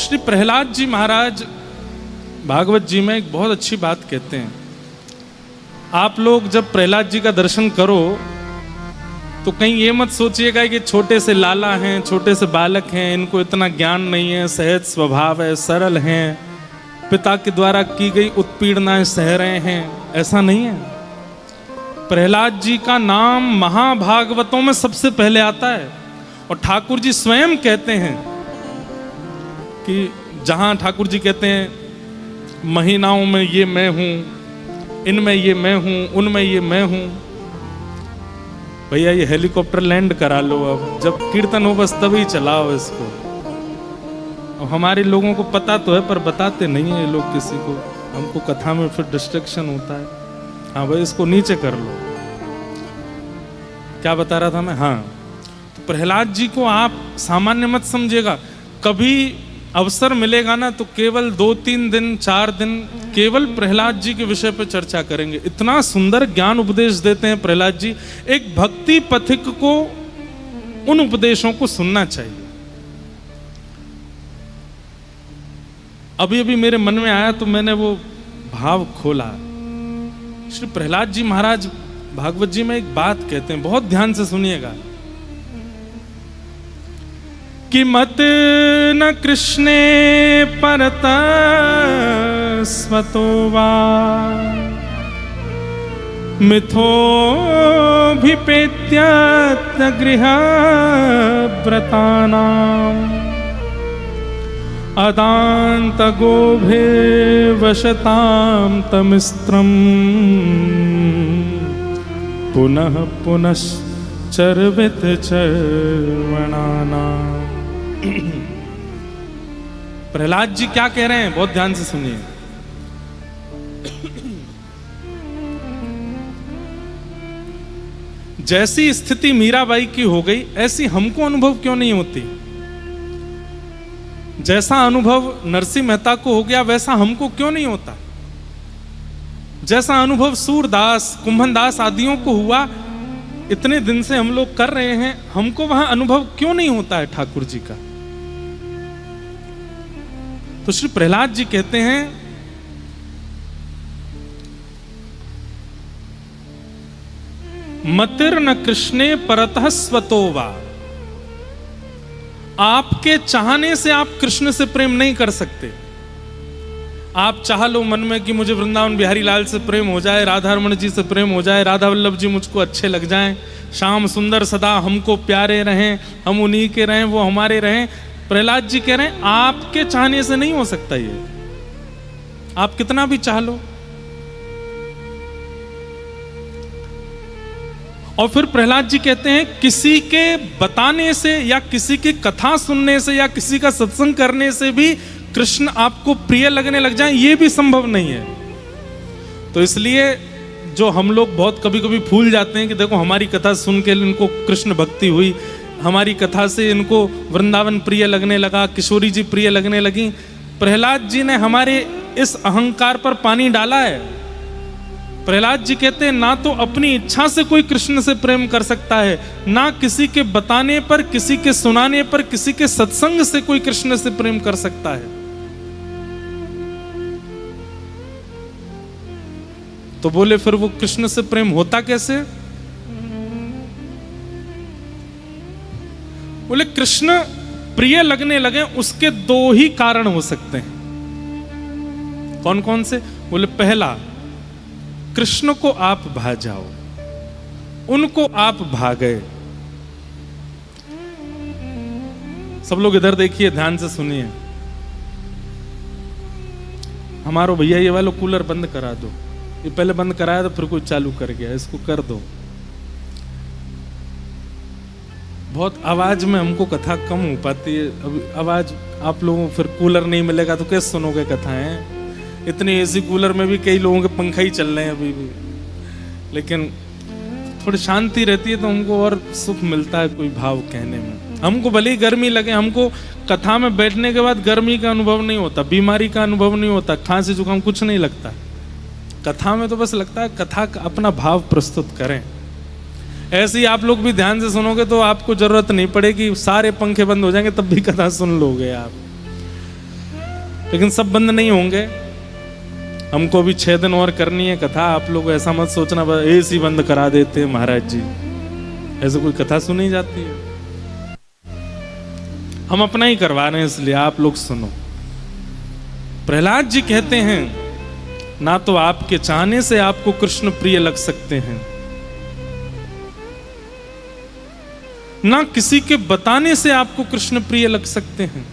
श्री प्रहलाद जी महाराज भागवत जी में एक बहुत अच्छी बात कहते हैं। आप लोग जब प्रहलाद जी का दर्शन करो तो कहीं ये मत सोचिएगा कि छोटे से लाला हैं, छोटे से बालक हैं, इनको इतना ज्ञान नहीं है, सहज स्वभाव है, सरल हैं, पिता के द्वारा की गई उत्पीड़नाएं सह रहे हैं, ऐसा नहीं है। प्रहलाद जी का नाम महाभागवतों में सबसे पहले आता है और ठाकुर जी स्वयं कहते हैं कि जहां ठाकुर जी कहते हैं महीनाओं में ये मैं हूं, इनमें ये मैं हूं, उनमें ये मैं हूं। भैया ये हेलीकॉप्टर लैंड करा लो, अब जब कीर्तन हो बस तभी चलाओ इसको। और हमारे लोगों को पता तो है पर बताते नहीं है ये लोग किसी को, हमको कथा में फिर डिस्ट्रैक्शन होता है। हाँ भाई इसको नीचे कर लो। क्या बता रहा था मैं? हाँ, तो प्रहलाद जी को आप सामान्य मत समझिएगा। कभी अवसर मिलेगा ना तो केवल 2-3 दिन 4 दिन केवल प्रहलाद जी के विषय पर चर्चा करेंगे। इतना सुंदर ज्ञान उपदेश देते हैं प्रहलाद जी। एक भक्ति पथिक को उन उपदेशों को सुनना चाहिए। अभी अभी मेरे मन में आया तो मैंने वो भाव खोला। श्री प्रहलाद जी महाराज भागवत जी में एक बात कहते हैं, बहुत ध्यान से सुनिएगा कि मत न कृष्णे परत स्वतो वा मिथोभिपेत्य गृह व्रतानाम् अदांत गोभे वशतां तमिस्त्रम् पुनः पुनश्चर्वित चर्वणानाम्। प्रहलाद जी क्या कह रहे हैं, बहुत ध्यान से सुनिए। जैसी स्थिति मीराबाई की हो गई ऐसी हमको अनुभव क्यों नहीं होती? जैसा अनुभव नरसिंह मेहता को हो गया वैसा हमको क्यों नहीं होता? जैसा अनुभव सूरदास कुंभनदास आदियों को हुआ, इतने दिन से हम लोग कर रहे हैं, हमको वहां अनुभव क्यों नहीं होता है ठाकुर जी का? तो श्री प्रहलाद जी कहते हैं मतिर्न कृष्णे परतः स्वतो वा। आपके चाहने से आप कृष्ण से प्रेम नहीं कर सकते। आप चाह लो मन में कि मुझे वृंदावन बिहारी लाल से प्रेम हो जाए, राधा रमण जी से प्रेम हो जाए, राधा वल्लभ जी मुझको अच्छे लग जाएं, श्याम सुंदर सदा हमको प्यारे रहें, हम उन्हीं के रहें, वो हमारे रहें। प्रहलाद जी कह रहे हैं आपके चाहने से नहीं हो सकता ये, आप कितना भी चाह लो। और फिर प्रहलाद जी कहते हैं किसी के बताने से या किसी की कथा सुनने से या किसी का सत्संग करने से भी कृष्ण आपको प्रिय लगने लग जाए, ये भी संभव नहीं है। तो इसलिए जो हम लोग बहुत कभी कभी भूल जाते हैं कि देखो हमारी कथा सुन के इनको कृष्ण भक्ति हुई, हमारी कथा से इनको वृंदावन प्रिय लगने लगा, किशोरी जी प्रिय लगने लगी। प्रहलाद जी ने हमारे इस अहंकार पर पानी डाला है। प्रहलाद जी कहते हैं ना तो अपनी इच्छा से कोई कृष्ण से प्रेम कर सकता है, ना किसी के बताने पर, किसी के सुनाने पर, किसी के सत्संग से कोई कृष्ण से प्रेम कर सकता है। तो बोले फिर वो कृष्ण से प्रेम होता कैसे? बोले कृष्ण प्रिय लगने लगे उसके 2 ही कारण हो सकते हैं। कौन कौन से? बोले पहला, कृष्ण को आप भा जाओ, उनको आप भा गए। सब लोग इधर देखिए, ध्यान से सुनिए। हमारो भैया ये वाला कूलर बंद करा दो, ये पहले बंद कराया तो फिर कोई चालू कर गया, इसको कर दो। बहुत आवाज में हमको कथा कम हो पाती है। अभी आवाज आप लोगों को फिर कूलर नहीं मिलेगा तो कैसे सुनोगे कथाएं? इतने एसी कूलर में भी कई लोगों के पंखा ही चल रहे हैं अभी भी, लेकिन थोड़ी शांति रहती है तो हमको और सुख मिलता है कोई भाव कहने में। हमको भले ही गर्मी लगे, हमको कथा में बैठने के बाद गर्मी का अनुभव नहीं होता, बीमारी का अनुभव नहीं होता, खांसी जुकाम कुछ नहीं लगता। कथा में तो बस लगता है कथा का अपना भाव प्रस्तुत करें। ऐसे ही आप लोग भी ध्यान से सुनोगे तो आपको जरूरत नहीं पड़ेगी, सारे पंखे बंद हो जाएंगे तब भी कथा सुन लोगे आप। लेकिन सब बंद नहीं होंगे। हमको भी 6 दिन और करनी है कथा। आप लोग ऐसा मत सोचना बस ऐसी बंद करा देते हैं महाराज जी, ऐसे कोई कथा सुनी जाती है? हम अपना ही करवा रहे हैं, इसलिए आप लोग सुनो। प्रहलाद जी कहते हैं, ना तो आपके चाहने से आपको कृष्ण प्रिय लग सकते हैं, ना किसी के बताने से आपको कृष्ण प्रिय लग सकते हैं।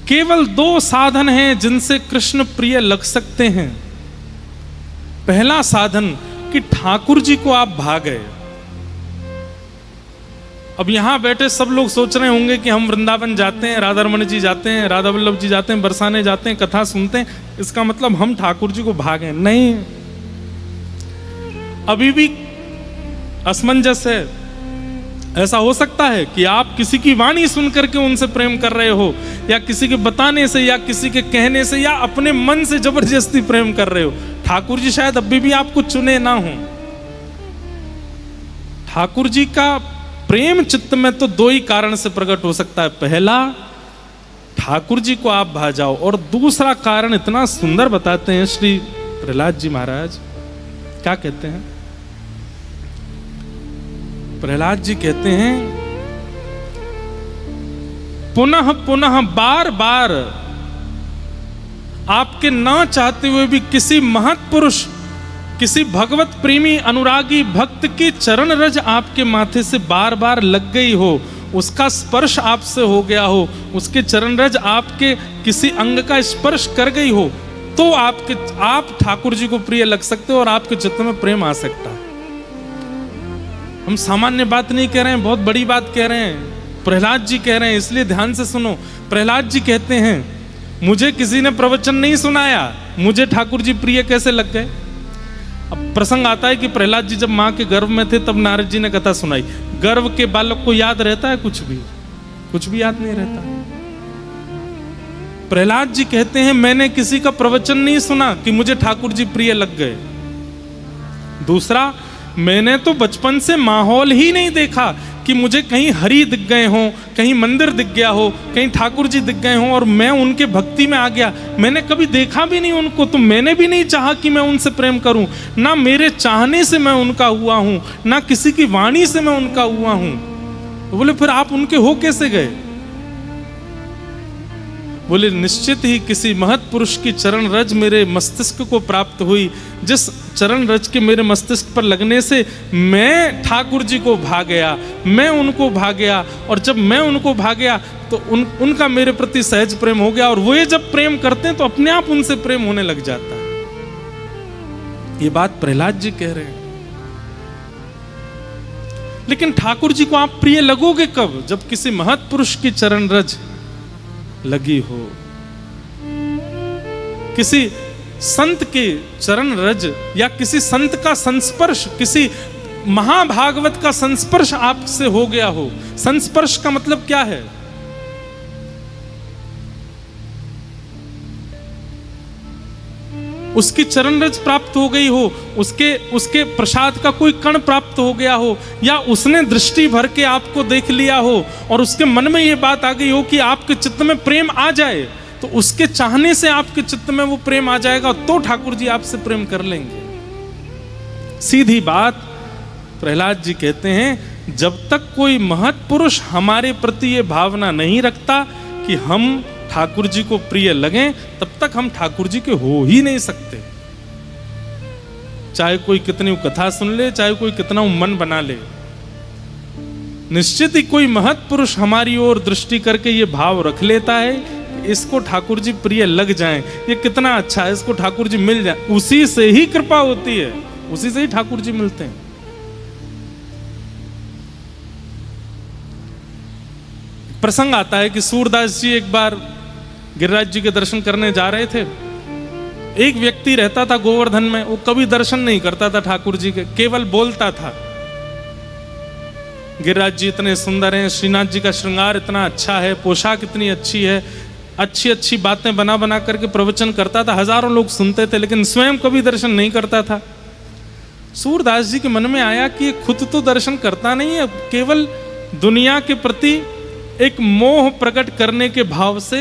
केवल 2 साधन हैं जिनसे कृष्ण प्रिय लग सकते हैं। पहला साधन कि ठाकुर जी को आप भा गए। अब यहां बैठे सब लोग सोच रहे होंगे कि हम वृंदावन जाते हैं, राधा रमन जी जाते हैं, राधा वल्लभ जी जाते हैं, बरसाने जाते हैं, कथा सुनते हैं, इसका मतलब हम ठाकुर जी को भागे। नहीं, अभी भी असमंजस है। ऐसा हो सकता है कि आप किसी की वाणी सुन करके उनसे प्रेम कर रहे हो, या किसी के बताने से, या किसी के कहने से, या अपने मन से जबरदस्ती प्रेम कर रहे हो। ठाकुर जी शायद अभी भी आपको चुने ना हो। ठाकुर जी का प्रेम चित्त में तो 2 ही कारण से प्रकट हो सकता है। पहला, ठाकुर जी को आप भा जाओ, और दूसरा कारण इतना सुंदर बताते हैं श्री प्रहलाद जी महाराज। क्या कहते हैं? प्रहलाद जी कहते हैं, पुनः पुनः बार बार आपके ना चाहते हुए भी किसी महत् पुरुष, किसी भगवत प्रेमी अनुरागी भक्त की चरण रज आपके माथे से बार बार लग गई हो, उसका स्पर्श आपसे हो गया हो, उसके चरण रज आपके किसी अंग का स्पर्श कर गई हो, तो आप ठाकुर जी को प्रिय लग सकते हो और आपके चित्त में प्रेम आ सकता है। हम सामान्य बात नहीं कह रहे हैं, बहुत बड़ी बात कह रहे हैं। प्रहलाद जी कह रहे हैं, इसलिए ध्यान से सुनो। प्रहलाद जी कहते हैं, मुझे किसी ने प्रवचन नहीं सुनाया, मुझे ठाकुर जी प्रिय कैसे लग गए? अब प्रसंग आता है कि प्रहलाद जी जब मां के गर्भ में थे तब नारद जी ने कथा सुनाई। गर्भ के बालक को याद रहता है? कुछ भी याद नहीं रहता। प्रहलाद जी कहते हैं, मैंने किसी का प्रवचन नहीं सुना कि मुझे ठाकुर जी प्रिय लग गए। दूसरा, मैंने तो बचपन से माहौल ही नहीं देखा कि मुझे कहीं हरि दिख गए हों, कहीं मंदिर दिख गया हो, कहीं ठाकुर जी दिख गए हों और मैं उनके भक्ति में आ गया। मैंने कभी देखा भी नहीं उनको, तो मैंने भी नहीं चाहा कि मैं उनसे प्रेम करूं। ना मेरे चाहने से मैं उनका हुआ हूं, ना किसी की वाणी से मैं उनका हुआ हूं। तो बोले, फिर आप उनके हो कैसे गए? बोले, निश्चित ही किसी महत् पुरुष की चरण रज मेरे मस्तिष्क को प्राप्त हुई, जिस चरण रज के मेरे मस्तिष्क पर लगने से मैं ठाकुर जी को भा गया, मैं उनको भा गया, और जब मैं उनको भा गया तो उनका मेरे प्रति सहज प्रेम हो गया, और वो जब प्रेम करते हैं तो अपने आप उनसे प्रेम होने लग जाता है। ये बात प्रहलाद जी कह रहे हैं। लेकिन ठाकुर जी को आप प्रिय लगोगे कब? जब किसी महत् पुरुष की चरण रज लगी हो, किसी संत के चरण रज या किसी संत का संस्पर्श, किसी महाभागवत का संस्पर्श आपसे हो गया हो। संस्पर्श का मतलब क्या है? उसकी चरण रज प्राप्त हो गई हो, उसके प्रसाद का कोई कण प्राप्त हो गया हो, या उसने दृष्टि भर के आपको देख लिया हो और उसके मन में ये बात आ गई हो कि आपके चित्त में प्रेम आ जाए, तो उसके चाहने से आपके चित्त में वो प्रेम आ जाएगा, तो ठाकुर जी आपसे प्रेम कर लेंगे। सीधी बात। प्रहलाद जी कहते हैं, जब तक कोई महत् पुरुष हमारे प्रति ये भावना नहीं रखता कि हम ठाकुर जी को प्रिय लगें, तब तक हम ठाकुर जी के हो ही नहीं सकते। चाहे कोई कितनी कथा सुन ले, चाहे कोई कितना मन बना ले, निश्चित ही कोई महत् पुरुष हमारी ओर दृष्टि करके ये भाव रख लेता है, इसको ठाकुर जी प्रिय लग जाएं, ये कितना अच्छा है, इसको ठाकुर जी मिल जाए। उसी से ही कृपा होती है, उसी से ही ठाकुर जी मिलते हैं। प्रसंग आता है कि सूरदास जी एक बार गिरिराज जी के दर्शन करने जा रहे थे। एक व्यक्ति रहता था गोवर्धन में, वो कभी दर्शन नहीं करता था ठाकुर जी के, केवल बोलता था। गिरिराज जी इतने सुंदर हैं, श्रीनाथ जी का श्रृंगार इतना अच्छा है, पोशाक इतनी अच्छी है, अच्छी अच्छी बातें बना बना करके प्रवचन करता था, हजारों लोग सुनते थे, लेकिन स्वयं कभी दर्शन नहीं करता था। सूरदास जी के मन में आया कि खुद तो दर्शन करता नहीं है, केवल दुनिया के प्रति एक मोह प्रकट करने के भाव से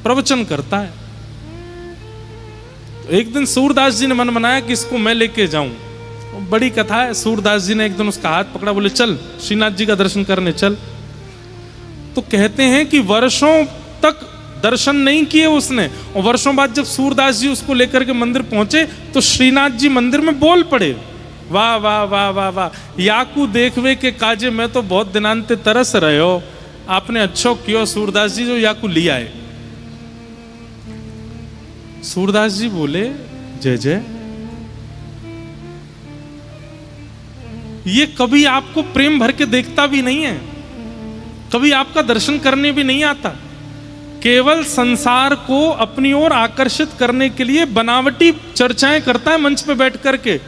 प्रवचन करता है। तो एक दिन सूरदास जी ने मन बनाया कि इसको मैं लेके जाऊं। बड़ी कथा है। सूरदास जी ने एक दिन उसका हाथ पकड़ा, बोले चल श्रीनाथ जी का दर्शन करने चल। तो कहते हैं कि वर्षों तक दर्शन नहीं किए उसने, और वर्षों बाद जब सूरदास जी उसको लेकर के मंदिर पहुंचे तो श्रीनाथ जी मंदिर में बोल पड़े, वाह वाह वाह वाह वाह, याकू देखवे के काजे मैं तो बहुत दिनांते तरस रहे हो, आपने अच्छो कियो सूरदास जी जो याकू लिया है। सूरदास जी बोले जय जय, ये कभी आपको प्रेम भर के देखता भी नहीं है, कभी आपका दर्शन करने भी नहीं आता, केवल संसार को अपनी ओर आकर्षित करने के लिए बनावटी चर्चाएं करता है मंच पे बैठ करके।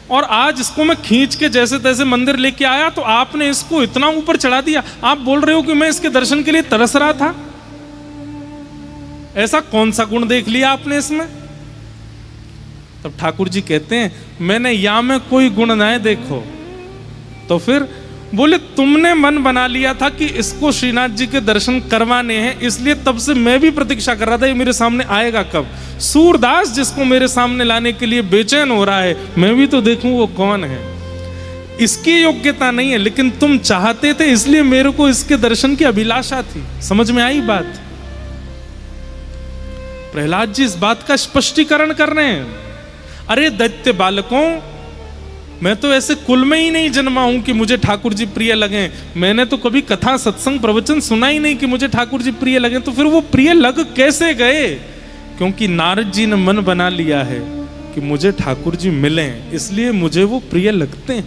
और आज इसको मैं खींच के जैसे तैसे मंदिर लेके आया तो आपने इसको इतना ऊपर चढ़ा दिया, आप बोल रहे हो कि मैं इसके दर्शन के लिए तरस रहा था। ऐसा कौन सा गुण देख लिया आपने इसमें? तब ठाकुर जी कहते हैं मैंने या में कोई गुण ना देखो। तो फिर बोले तुमने मन बना लिया था कि इसको श्रीनाथ जी के दर्शन करवाने हैं, इसलिए तब से मैं भी प्रतीक्षा कर रहा था ये मेरे सामने आएगा कब। सूरदास जिसको मेरे सामने लाने के लिए बेचैन हो रहा है, मैं भी तो देखूं वो कौन है। इसकी योग्यता नहीं है, लेकिन तुम चाहते थे इसलिए मेरे को इसके दर्शन की अभिलाषा थी। समझ में आई बात? प्रहलाद जी इस बात का स्पष्टीकरण कर रहे हैं। अरे दैत्य बालकों, मैं तो ऐसे कुल में ही नहीं जन्मा हूं कि मुझे ठाकुर जी प्रिय लगे। मैंने तो कभी कथा सत्संग प्रवचन सुना ही नहीं कि मुझे ठाकुर जी प्रिय लगे। तो फिर वो प्रिय लग कैसे गए? क्योंकि नारद जी ने मन बना लिया है कि मुझे ठाकुर जी मिले, इसलिए मुझे वो प्रिय लगते हैं।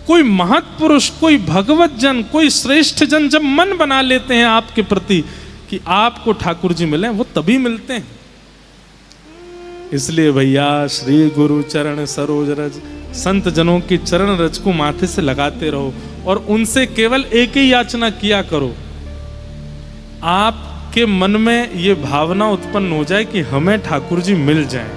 कोई महत्पुरुष, कोई भगवत जन, कोई श्रेष्ठ जन जब मन बना लेते हैं आपके प्रति कि आपको ठाकुर जी मिले, वो तभी मिलते हैं। इसलिए भैया श्री गुरु चरण सरोज रज, संत जनों की चरण रज को माथे से लगाते रहो और उनसे केवल एक ही याचना किया करो, आपके मन में ये भावना उत्पन्न हो जाए कि हमें ठाकुर जी मिल जाएं।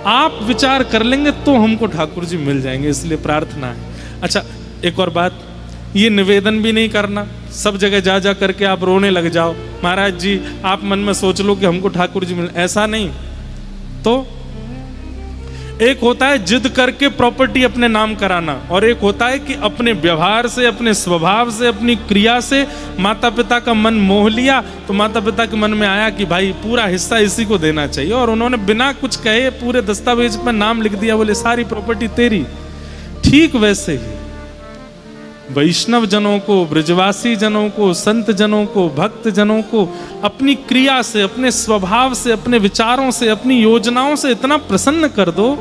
आप विचार कर लेंगे तो हमको ठाकुर जी मिल जाएंगे, इसलिए प्रार्थना है। अच्छा, एक और बात, ये निवेदन भी नहीं करना सब जगह जा जा करके आप रोने लग जाओ, महाराज जी आप मन में सोच लो कि हमको ठाकुर जी मिल, ऐसा नहीं। तो एक होता है जिद करके प्रॉपर्टी अपने नाम कराना, और एक होता है कि अपने व्यवहार से, अपने स्वभाव से, अपनी क्रिया से माता पिता का मन मोह लिया, तो माता पिता के मन में आया कि भाई पूरा हिस्सा इसी को देना चाहिए, और उन्होंने बिना कुछ कहे पूरे दस्तावेज पर नाम लिख दिया, बोले सारी प्रॉपर्टी तेरी। ठीक वैसे ही वैष्णव जनों को, ब्रजवासी जनों को, संत जनों को, भक्त जनों को अपनी क्रिया से, अपने स्वभाव से, अपने विचारों से, अपनी योजनाओं से इतना प्रसन्न कर दो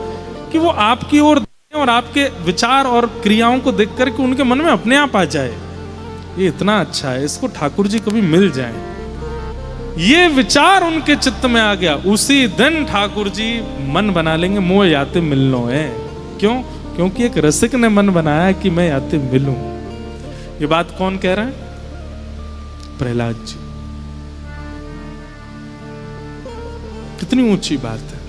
कि वो आपकी ओर और आपके विचार और क्रियाओं को देख करके उनके मन में अपने आप आ जाए, ये इतना अच्छा है, इसको ठाकुर जी कभी मिल जाए। ये विचार उनके चित्त में आ गया, उसी दिन ठाकुर जी मन बना लेंगे मोह याते मिलनो है। क्यों? क्योंकि एक रसिक ने मन बनाया कि मैं याते मिलूं। ये बात कौन कह रहा है? प्रहलाद जी। कितनी ऊंची बात है।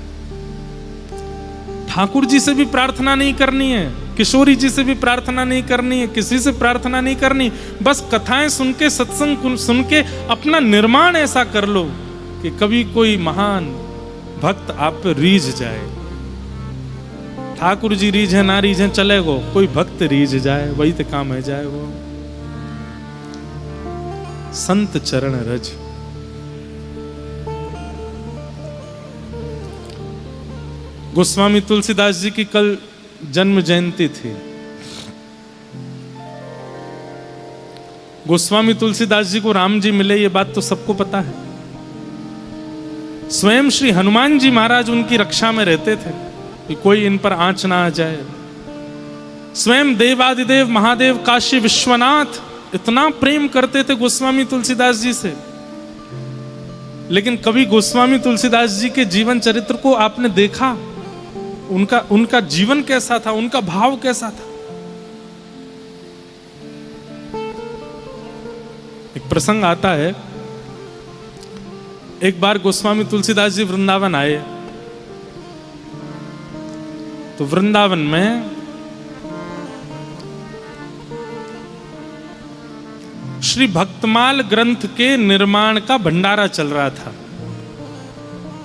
ठाकुर जी से भी प्रार्थना नहीं करनी है, किशोरी जी से भी प्रार्थना नहीं करनी है, किसी से प्रार्थना नहीं करनी, बस कथाएं सुन के, सत्संग सुन के अपना निर्माण ऐसा कर लो कि कभी कोई महान भक्त आप पे रीझ जाए। ठाकुर जी रीझ है ना रीझ है चले गो, कोई भक्त रीझ जाए वही तो काम है जाए। वो संत चरण रज। गोस्वामी तुलसीदास जी की कल जन्म जयंती थी। गोस्वामी तुलसीदास जी को राम जी मिले, ये बात तो सबको पता है। स्वयं श्री हनुमान जी महाराज उनकी रक्षा में रहते थे कि कोई इन पर आंच ना आ जाए। स्वयं देवादिदेव महादेव काशी विश्वनाथ इतना प्रेम करते थे गोस्वामी तुलसीदास जी से। लेकिन कभी गोस्वामी तुलसीदास जी के जीवन चरित्र को आपने देखा? उनका जीवन कैसा था, उनका भाव कैसा था? एक प्रसंग आता है, एक बार गोस्वामी तुलसीदास जी वृंदावन आए, तो वृंदावन में श्री भक्तमाल ग्रंथ के निर्माण का भंडारा चल रहा था।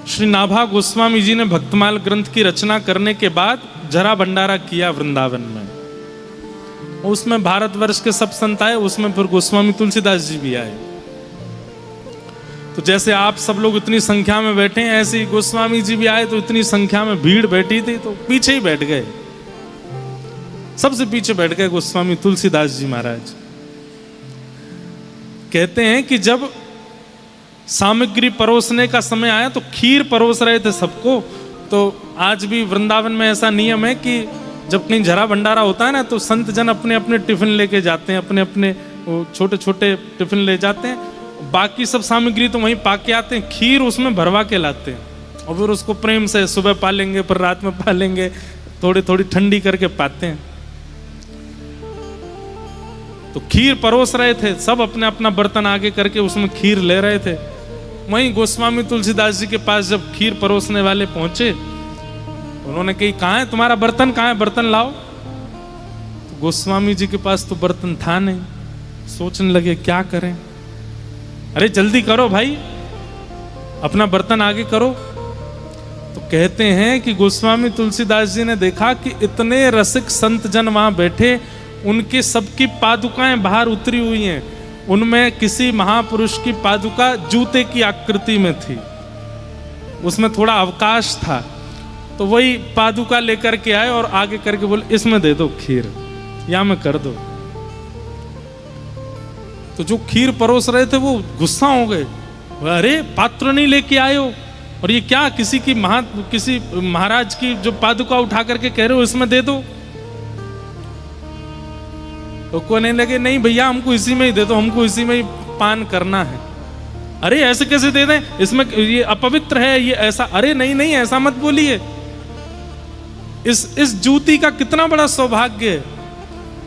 श्री नाभा गोस्वामी जी ने भक्तमाल ग्रंथ की रचना करने के बाद जरा भंडारा किया वृंदावन में। उसमें भारतवर्ष के सब संत आए, उसमें फिर गोस्वामी तुलसीदास जी भी आए। तो जैसे आप सब लोग इतनी संख्या में बैठे हैं, ऐसे ही गोस्वामी जी भी आए, तो इतनी संख्या में भीड़ बैठी थी तो पीछे ही बैठ गए, सबसे पीछे बैठ गए गोस्वामी तुलसीदास जी महाराज। कहते हैं कि जब सामग्री परोसने का समय आया तो खीर परोस रहे थे सबको। तो आज भी वृंदावन में ऐसा नियम है कि जब कहीं जरा भंडारा होता है ना, तो संत जन अपने अपने टिफिन लेके जाते हैं, अपने अपने छोटे छोटे टिफिन ले जाते हैं, बाकी सब सामग्री तो वहीं पाके आते हैं, खीर उसमें भरवा के लाते हैं और फिर उसको प्रेम से सुबह पालेंगे, फिर रात में पालेंगे, थोड़ी थोड़ी ठंडी करके पाते हैं। तो खीर परोस रहे थे सब, अपने अपना बर्तन आगे करके उसमें खीर ले रहे थे। वहीं गोस्वामी तुलसीदास जी के पास जब खीर परोसने वाले पहुंचे, उन्होंने कही कहाँ है तुम्हारा बर्तन, कहाँ है बर्तन लाओ। तो गोस्वामी जी के पास तो बर्तन था नहीं। सोचने लगे क्या करें, अरे जल्दी करो भाई, अपना बर्तन आगे करो। तो कहते हैं कि गोस्वामी तुलसीदास जी ने देखा कि इतने रसिक संत जन वहां बैठे, उनके सबकी पादुकाएं बाहर उतरी हुई हैं। उनमें किसी महापुरुष की पादुका जूते की आकृति में थी, उसमें थोड़ा अवकाश था। तो वही पादुका लेकर के आए और आगे करके बोले इसमें दे दो खीर, या में कर दो। तो जो खीर परोस रहे थे वो गुस्सा हो गए, अरे पात्र नहीं लेके आए हो, और ये क्या किसी महाराज की जो पादुका उठा करके कह रहे हो इसमें दे दो। तो कहने लगे नहीं भैया हमको इसी में ही दे दो, हमको इसी में ही पान करना है। अरे ऐसे कैसे दे दें, इसमें ये अपवित्र है, ये ऐसा। अरे नहीं नहीं ऐसा मत बोलिए, इस जूती का कितना बड़ा सौभाग्य है।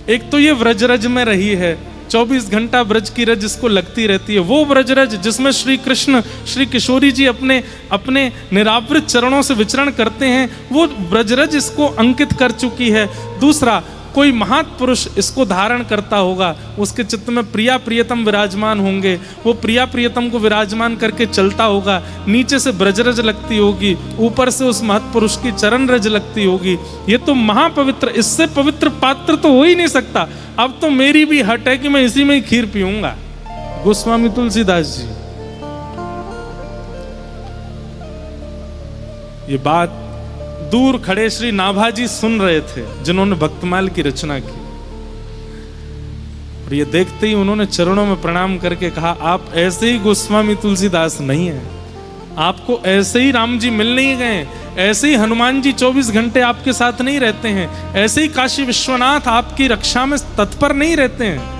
एक तो ये व्रजरज में रही है, 24 घंटा ब्रज की रज इसको लगती रहती है, वो व्रजरज जिसमें श्री कृष्ण श्री किशोरी जी अपने अपने निरावृत चरणों से विचरण करते हैं, वो व्रजरज इसको अंकित कर चुकी है। दूसरा, कोई महापुरुष इसको धारण करता होगा, उसके चित्त में प्रिया प्रियतम विराजमान होंगे, वो प्रिया प्रियतम को विराजमान करके चलता होगा, नीचे से ब्रजरज लगती होगी, ऊपर से उस महत्पुरुष की चरण रज लगती होगी। ये तो महापवित्र, इससे पवित्र पात्र तो हो ही नहीं सकता। अब तो मेरी भी हट है कि मैं इसी में ही खीर पीऊंगा। गोस्वामी तुलसीदास जी ये बात दूर खड़े श्री नाभा जी सुन रहे थे, जिन्होंने भक्तमाल की रचना की। और ये देखते ही उन्होंने चरणों में प्रणाम करके कहा, आप ऐसे ही गोस्वामी तुलसीदास नहीं है, आपको ऐसे ही राम जी मिल नहीं गए, ऐसे ही हनुमान जी 24 घंटे आपके साथ नहीं रहते हैं, ऐसे ही काशी विश्वनाथ आपकी रक्षा में तत्पर नहीं रहते हैं।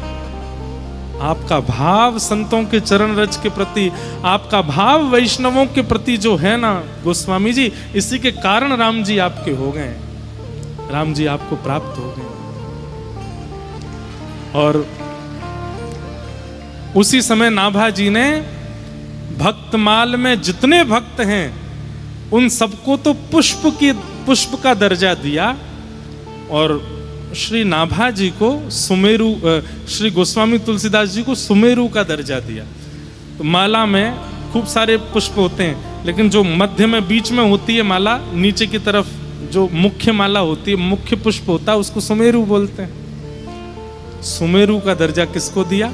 आपका भाव संतों के चरण रज के प्रति, आपका भाव वैष्णवों के प्रति जो है ना गोस्वामी जी, इसी के कारण राम जी आपके हो गए, राम जी आपको प्राप्त हो गए। और उसी समय नाभा जी ने भक्तमाल में जितने भक्त हैं उन सबको तो पुष्प का दर्जा दिया, और श्री नाभा जी को सुमेरु, श्री गोस्वामी तुलसीदास जी को सुमेरु का दर्जा दिया। तो माला में खूब सारे पुष्प होते हैं, लेकिन जो मध्य में बीच में होती है माला, नीचे की तरफ जो मुख्य माला होती है, मुख्य पुष्प होता है, उसको सुमेरु बोलते हैं। सुमेरु का दर्जा किसको दिया?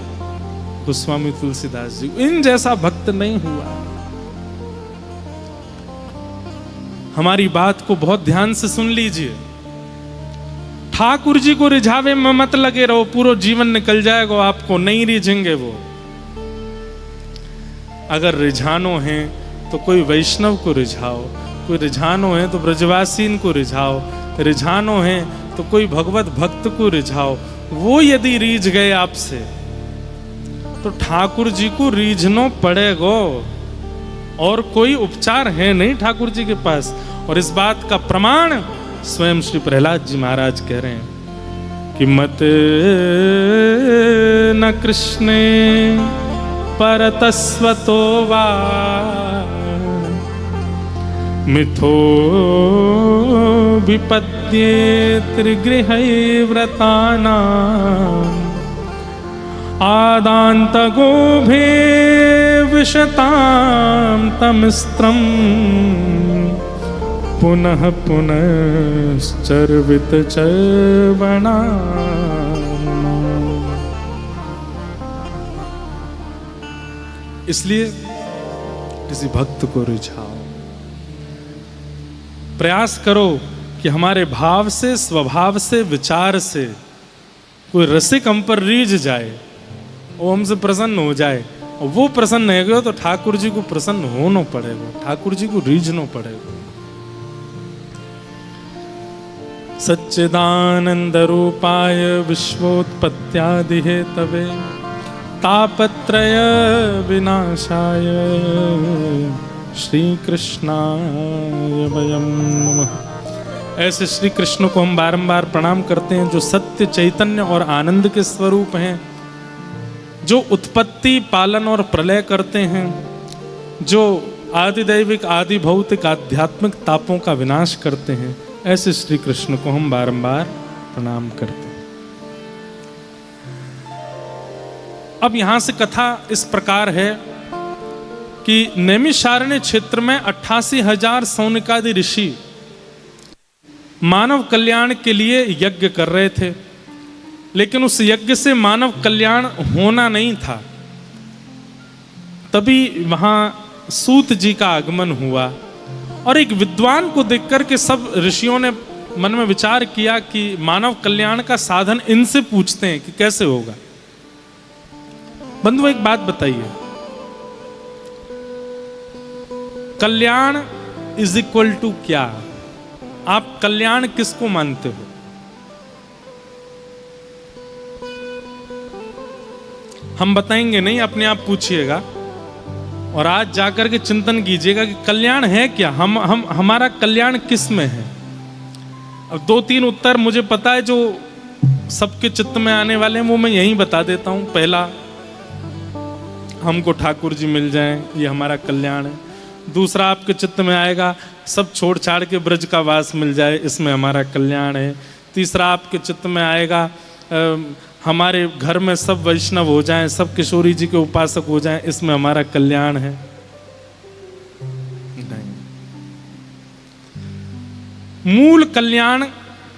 गोस्वामी तुलसीदास जी। इन जैसा भक्त नहीं हुआ। हमारी बात को बहुत ध्यान से सुन लीजिए। ठाकुर जी को रिझावे में मत लगे रहो, पूरा जीवन निकल जाएगा, आपको नहीं रिझेंगे वो। अगर रिझानो है तो कोई वैष्णव को रिझाओ, कोई रिझानो है तो ब्रजवासीन को रिझाओ, रिझानो है तो कोई भगवत भक्त को रिझाओ। वो यदि रीझ गए आपसे तो ठाकुर जी को रीझनो पड़ेगा, और कोई उपचार है नहीं ठाकुर जी के पास। और इस बात का प्रमाण स्वयं श्री प्रहलाद जी महाराज कह रहे हैं कि मत न कृष्णे परतस्वतो वा मिथो विपद्ये त्रिगृहै व्रतानां आदान्तगोभे विशतां तमिस्त्रं पुनः पुनश्चर्वितचर्वणा। इसलिए किसी भक्त को रिझाओ, प्रयास करो कि हमारे भाव से, स्वभाव से, विचार से कोई रसिक हम पर रीझ जाए, वो हमसे प्रसन्न हो जाए। और वो प्रसन्न नहीं गया तो ठाकुर जी को प्रसन्न होना पड़ेगा, ठाकुर जी को रीझना पड़ेगा। सच्चिदानंद रूपाय विश्वोत्पत्त्यादि हेतवे तापत्रय विनाशाय श्री कृष्णाय वयं नमः। ऐसे श्री कृष्ण को हम बारंबार प्रणाम करते हैं, जो सत्य, चैतन्य और आनंद के स्वरूप हैं, जो उत्पत्ति, पालन और प्रलय करते हैं, जो आदिदैविक, आदि भौतिक, आध्यात्मिक तापों का विनाश करते हैं। ऐसे श्री कृष्ण को हम बारंबार प्रणाम करते हैं। अब यहां से कथा इस प्रकार है कि नैमिषारण्य क्षेत्र में 88,000 सौनकादि ऋषि मानव कल्याण के लिए यज्ञ कर रहे थे, लेकिन उस यज्ञ से मानव कल्याण होना नहीं था। तभी वहां सूत जी का आगमन हुआ और एक विद्वान को देखकर के सब ऋषियों ने मन में विचार किया कि मानव कल्याण का साधन इनसे पूछते हैं कि कैसे होगा। बंधु, एक बात बताइए, कल्याण इज इक्वल टू क्या? आप कल्याण किसको मानते हो? हम बताएंगे नहीं, अपने आप पूछिएगा और आज जाकर के चिंतन कीजिएगा कि कल्याण है क्या, हमारा कल्याण किस में है। अब 2-3 उत्तर मुझे पता है जो सबके चित्त में आने वाले हैं, वो मैं यहीं बता देता हूं। पहला, हमको ठाकुर जी मिल जाएं, ये हमारा कल्याण है। दूसरा आपके चित्त में आएगा, सब छोड़ छाड़ के ब्रज का वास मिल जाए, इसमें हमारा कल्याण है। तीसरा आपके चित्त में आएगा, हमारे घर में सब वैष्णव हो जाएं, सब किशोरी जी के उपासक हो जाएं, इसमें हमारा कल्याण है। नहीं, मूल कल्याण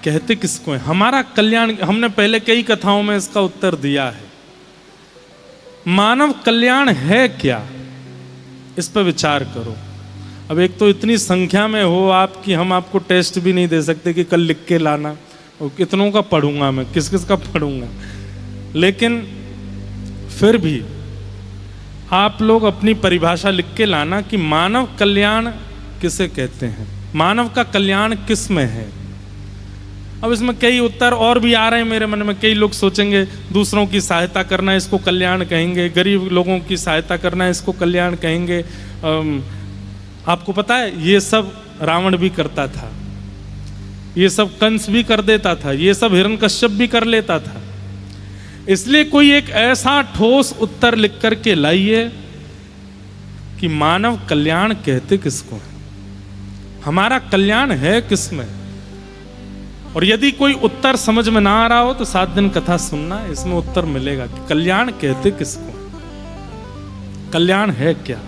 कहते किसको है? हमारा कल्याण, हमने पहले कई कथाओं में इसका उत्तर दिया है। मानव कल्याण है क्या, इस पर विचार करो। अब एक तो इतनी संख्या में हो आप कि हम आपको टेस्ट भी नहीं दे सकते कि कल लिख के लाना, और कितनों का पढ़ूंगा मैं, किस किस का पढ़ूंगा। लेकिन फिर भी आप लोग अपनी परिभाषा लिख के लाना कि मानव कल्याण किसे कहते हैं, मानव का कल्याण किस में है। अब इसमें कई उत्तर और भी आ रहे हैं मेरे मन में। कई लोग सोचेंगे दूसरों की सहायता करना, इसको कल्याण कहेंगे। गरीब लोगों की सहायता करना, इसको कल्याण कहेंगे। आपको पता है ये सब रावण भी करता था, ये सब कंस भी कर देता था, ये सब हिरण्यकश्यप भी कर लेता था। इसलिए कोई एक ऐसा ठोस उत्तर लिख करके लाइए कि मानव कल्याण कहते किसको है, हमारा कल्याण है किसमें। और यदि कोई उत्तर समझ में ना आ रहा हो तो 7 दिन कथा सुनना, इसमें उत्तर मिलेगा कि कल्याण कहते किसको, कल्याण है क्या।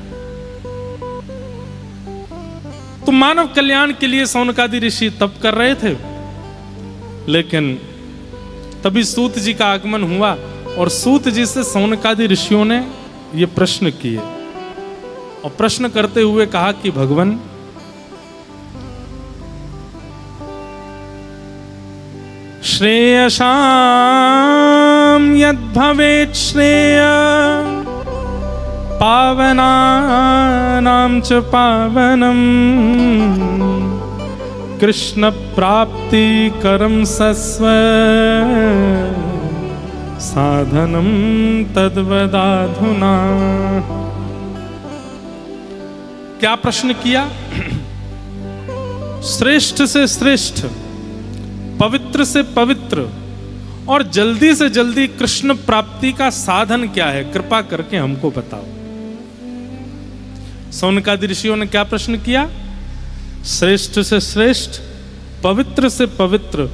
तो मानव कल्याण के लिए सौनकादि ऋषि तप कर रहे थे, लेकिन तभी सूत जी का आगमन हुआ और सूत जी से सौनकादि ऋषियों ने ये प्रश्न किए और प्रश्न करते हुए कहा कि भगवान, श्रेयसां यद्भवेत् श्रेय पावनानां च पावनम् कृष्ण प्राप्ति करम सस्व साधनम तद्वदाधुना। क्या प्रश्न किया? श्रेष्ठ से श्रेष्ठ, पवित्र से पवित्र और जल्दी से जल्दी कृष्ण प्राप्ति का साधन क्या है, कृपा करके हमको बताओ। सौनकादि ऋषियों ने क्या प्रश्न किया? श्रेष्ठ से श्रेष्ठ, पवित्र से पवित्र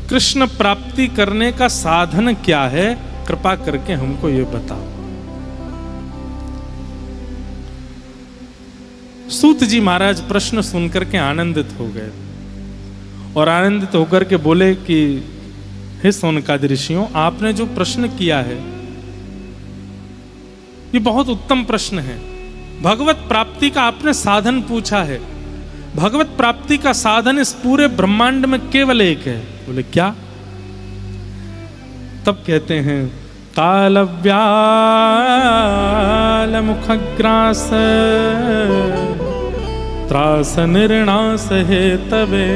कृष्ण प्राप्ति करने का साधन क्या है, कृपा करके हमको ये बताओ। सूत जी महाराज प्रश्न सुनकर के आनंदित हो गए और आनंदित होकर के बोले कि हे सौनकादि ऋषियों, आपने जो प्रश्न किया है ये बहुत उत्तम प्रश्न है। भगवत प्राप्ति का आपने साधन पूछा है। भगवत प्राप्ति का साधन इस पूरे ब्रह्मांड में केवल एक है। बोले क्या? तब कहते हैं काल व्याल मुखग्रास त्रास निर्णास हे तवे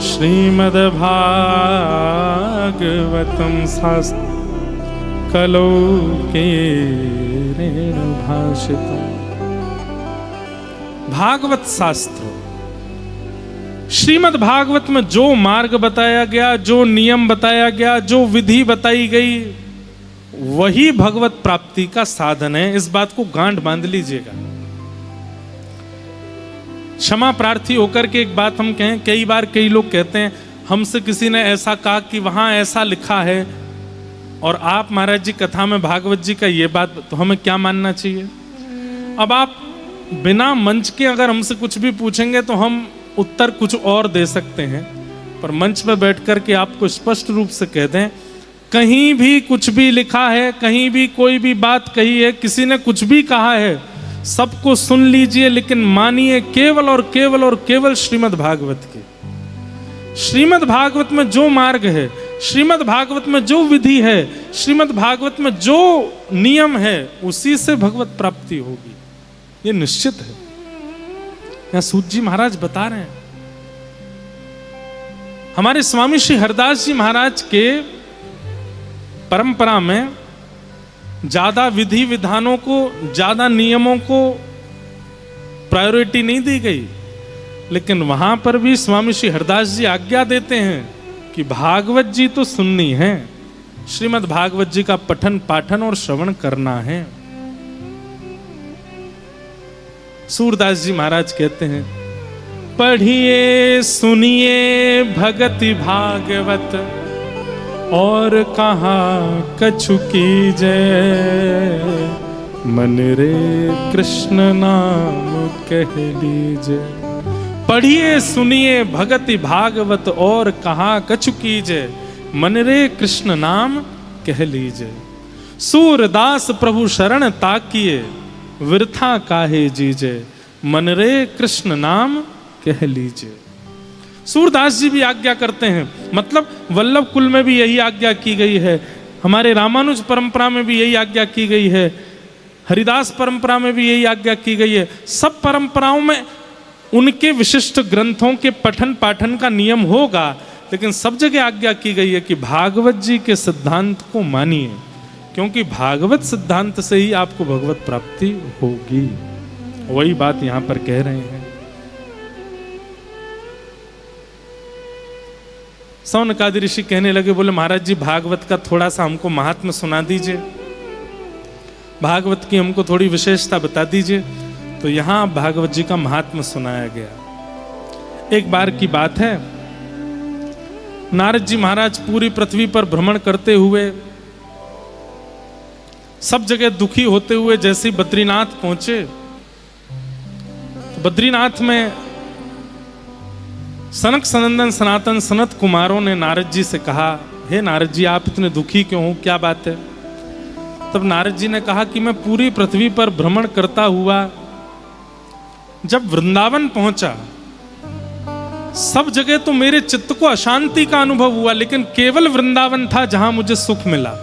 श्रीमद् भागवतम शास्त्र कलो के भाषितम। भागवत शास्त्र, श्रीमद् भागवत में जो मार्ग बताया गया, जो नियम बताया गया, जो विधि बताई गई, वही भगवत प्राप्ति का साधन है। इस बात को गांठ बांध लीजिएगा। क्षमा प्रार्थी होकर के एक बात हम कहें, कई बार कई लोग कहते हैं हमसे किसी ने ऐसा कहा कि वहां ऐसा लिखा है, और आप महाराज जी कथा में भागवत जी का ये बात, तो हमें क्या मानना चाहिए? अब आप बिना मंच के अगर हमसे कुछ भी पूछेंगे तो हम उत्तर कुछ और दे सकते हैं, पर मंच पर बैठ कर के आपको स्पष्ट रूप से कह दें, कहीं भी कुछ भी लिखा है, कहीं भी कोई भी बात कही है, किसी ने कुछ भी कहा है, सबको सुन लीजिए, लेकिन मानिए केवल और केवल और केवल श्रीमद् भागवत की। श्रीमद् भागवत में जो मार्ग है, श्रीमद् भागवत में जो विधि है, श्रीमद् भागवत में जो नियम है, उसी से भगवत प्राप्ति होगी, ये निश्चित है। यहां सूत जी महाराज बता रहे हैं। हमारे स्वामी श्री हरदास जी महाराज के परंपरा में ज्यादा विधि विधानों को, ज्यादा नियमों को प्रायोरिटी नहीं दी गई, लेकिन वहां पर भी स्वामी श्री हरदास जी आज्ञा देते हैं कि भागवत जी तो सुननी है, श्रीमद् भागवत जी का पठन पाठन और श्रवण करना है। सूरदास जी महाराज कहते हैं, पढ़िए सुनिए भगति भागवत और कहाँ कछु कीजय, मन रे कृष्ण नाम कह लीजय। पढ़िए सुनिए भगति भागवत और कहाँ कछु कीजय, मन रे कृष्ण नाम कह लीजय। सूरदास प्रभु शरण ताकिए, वृथा काहे जीजे, मन रे कृष्ण नाम कह लीजिए। सूरदास जी भी आज्ञा करते हैं, मतलब वल्लभ कुल में भी यही आज्ञा की गई है, हमारे रामानुज परंपरा में भी यही आज्ञा की गई है, हरिदास परंपरा में भी यही आज्ञा की गई है। सब परंपराओं में उनके विशिष्ट ग्रंथों के पठन पाठन का नियम होगा, लेकिन सब जगह आज्ञा की गई है कि भागवत जी के सिद्धांत को मानिए, क्योंकि भागवत सिद्धांत से ही आपको भगवत प्राप्ति होगी। वही बात यहां पर कह रहे हैं। सौनकादि ऋषि कहने लगे, बोले महाराज जी भागवत का थोड़ा सा हमको महात्म्य सुना दीजिए, भागवत की हमको थोड़ी विशेषता बता दीजिए। तो यहां भागवत जी का महात्म्य सुनाया गया। एक बार की बात है, नारद जी महाराज पूरी पृथ्वी पर भ्रमण करते हुए, सब जगह दुखी होते हुए जैसे बद्रीनाथ पहुंचे, तो बद्रीनाथ में सनक सनंदन सनातन सनत कुमारों ने नारद जी से कहा, हे नारद जी आप इतने दुखी क्यों हो, क्या बात है? तब नारद जी ने कहा कि मैं पूरी पृथ्वी पर भ्रमण करता हुआ जब वृंदावन पहुंचा, सब जगह तो मेरे चित्त को अशांति का अनुभव हुआ, लेकिन केवल वृंदावन था जहां मुझे सुख मिला।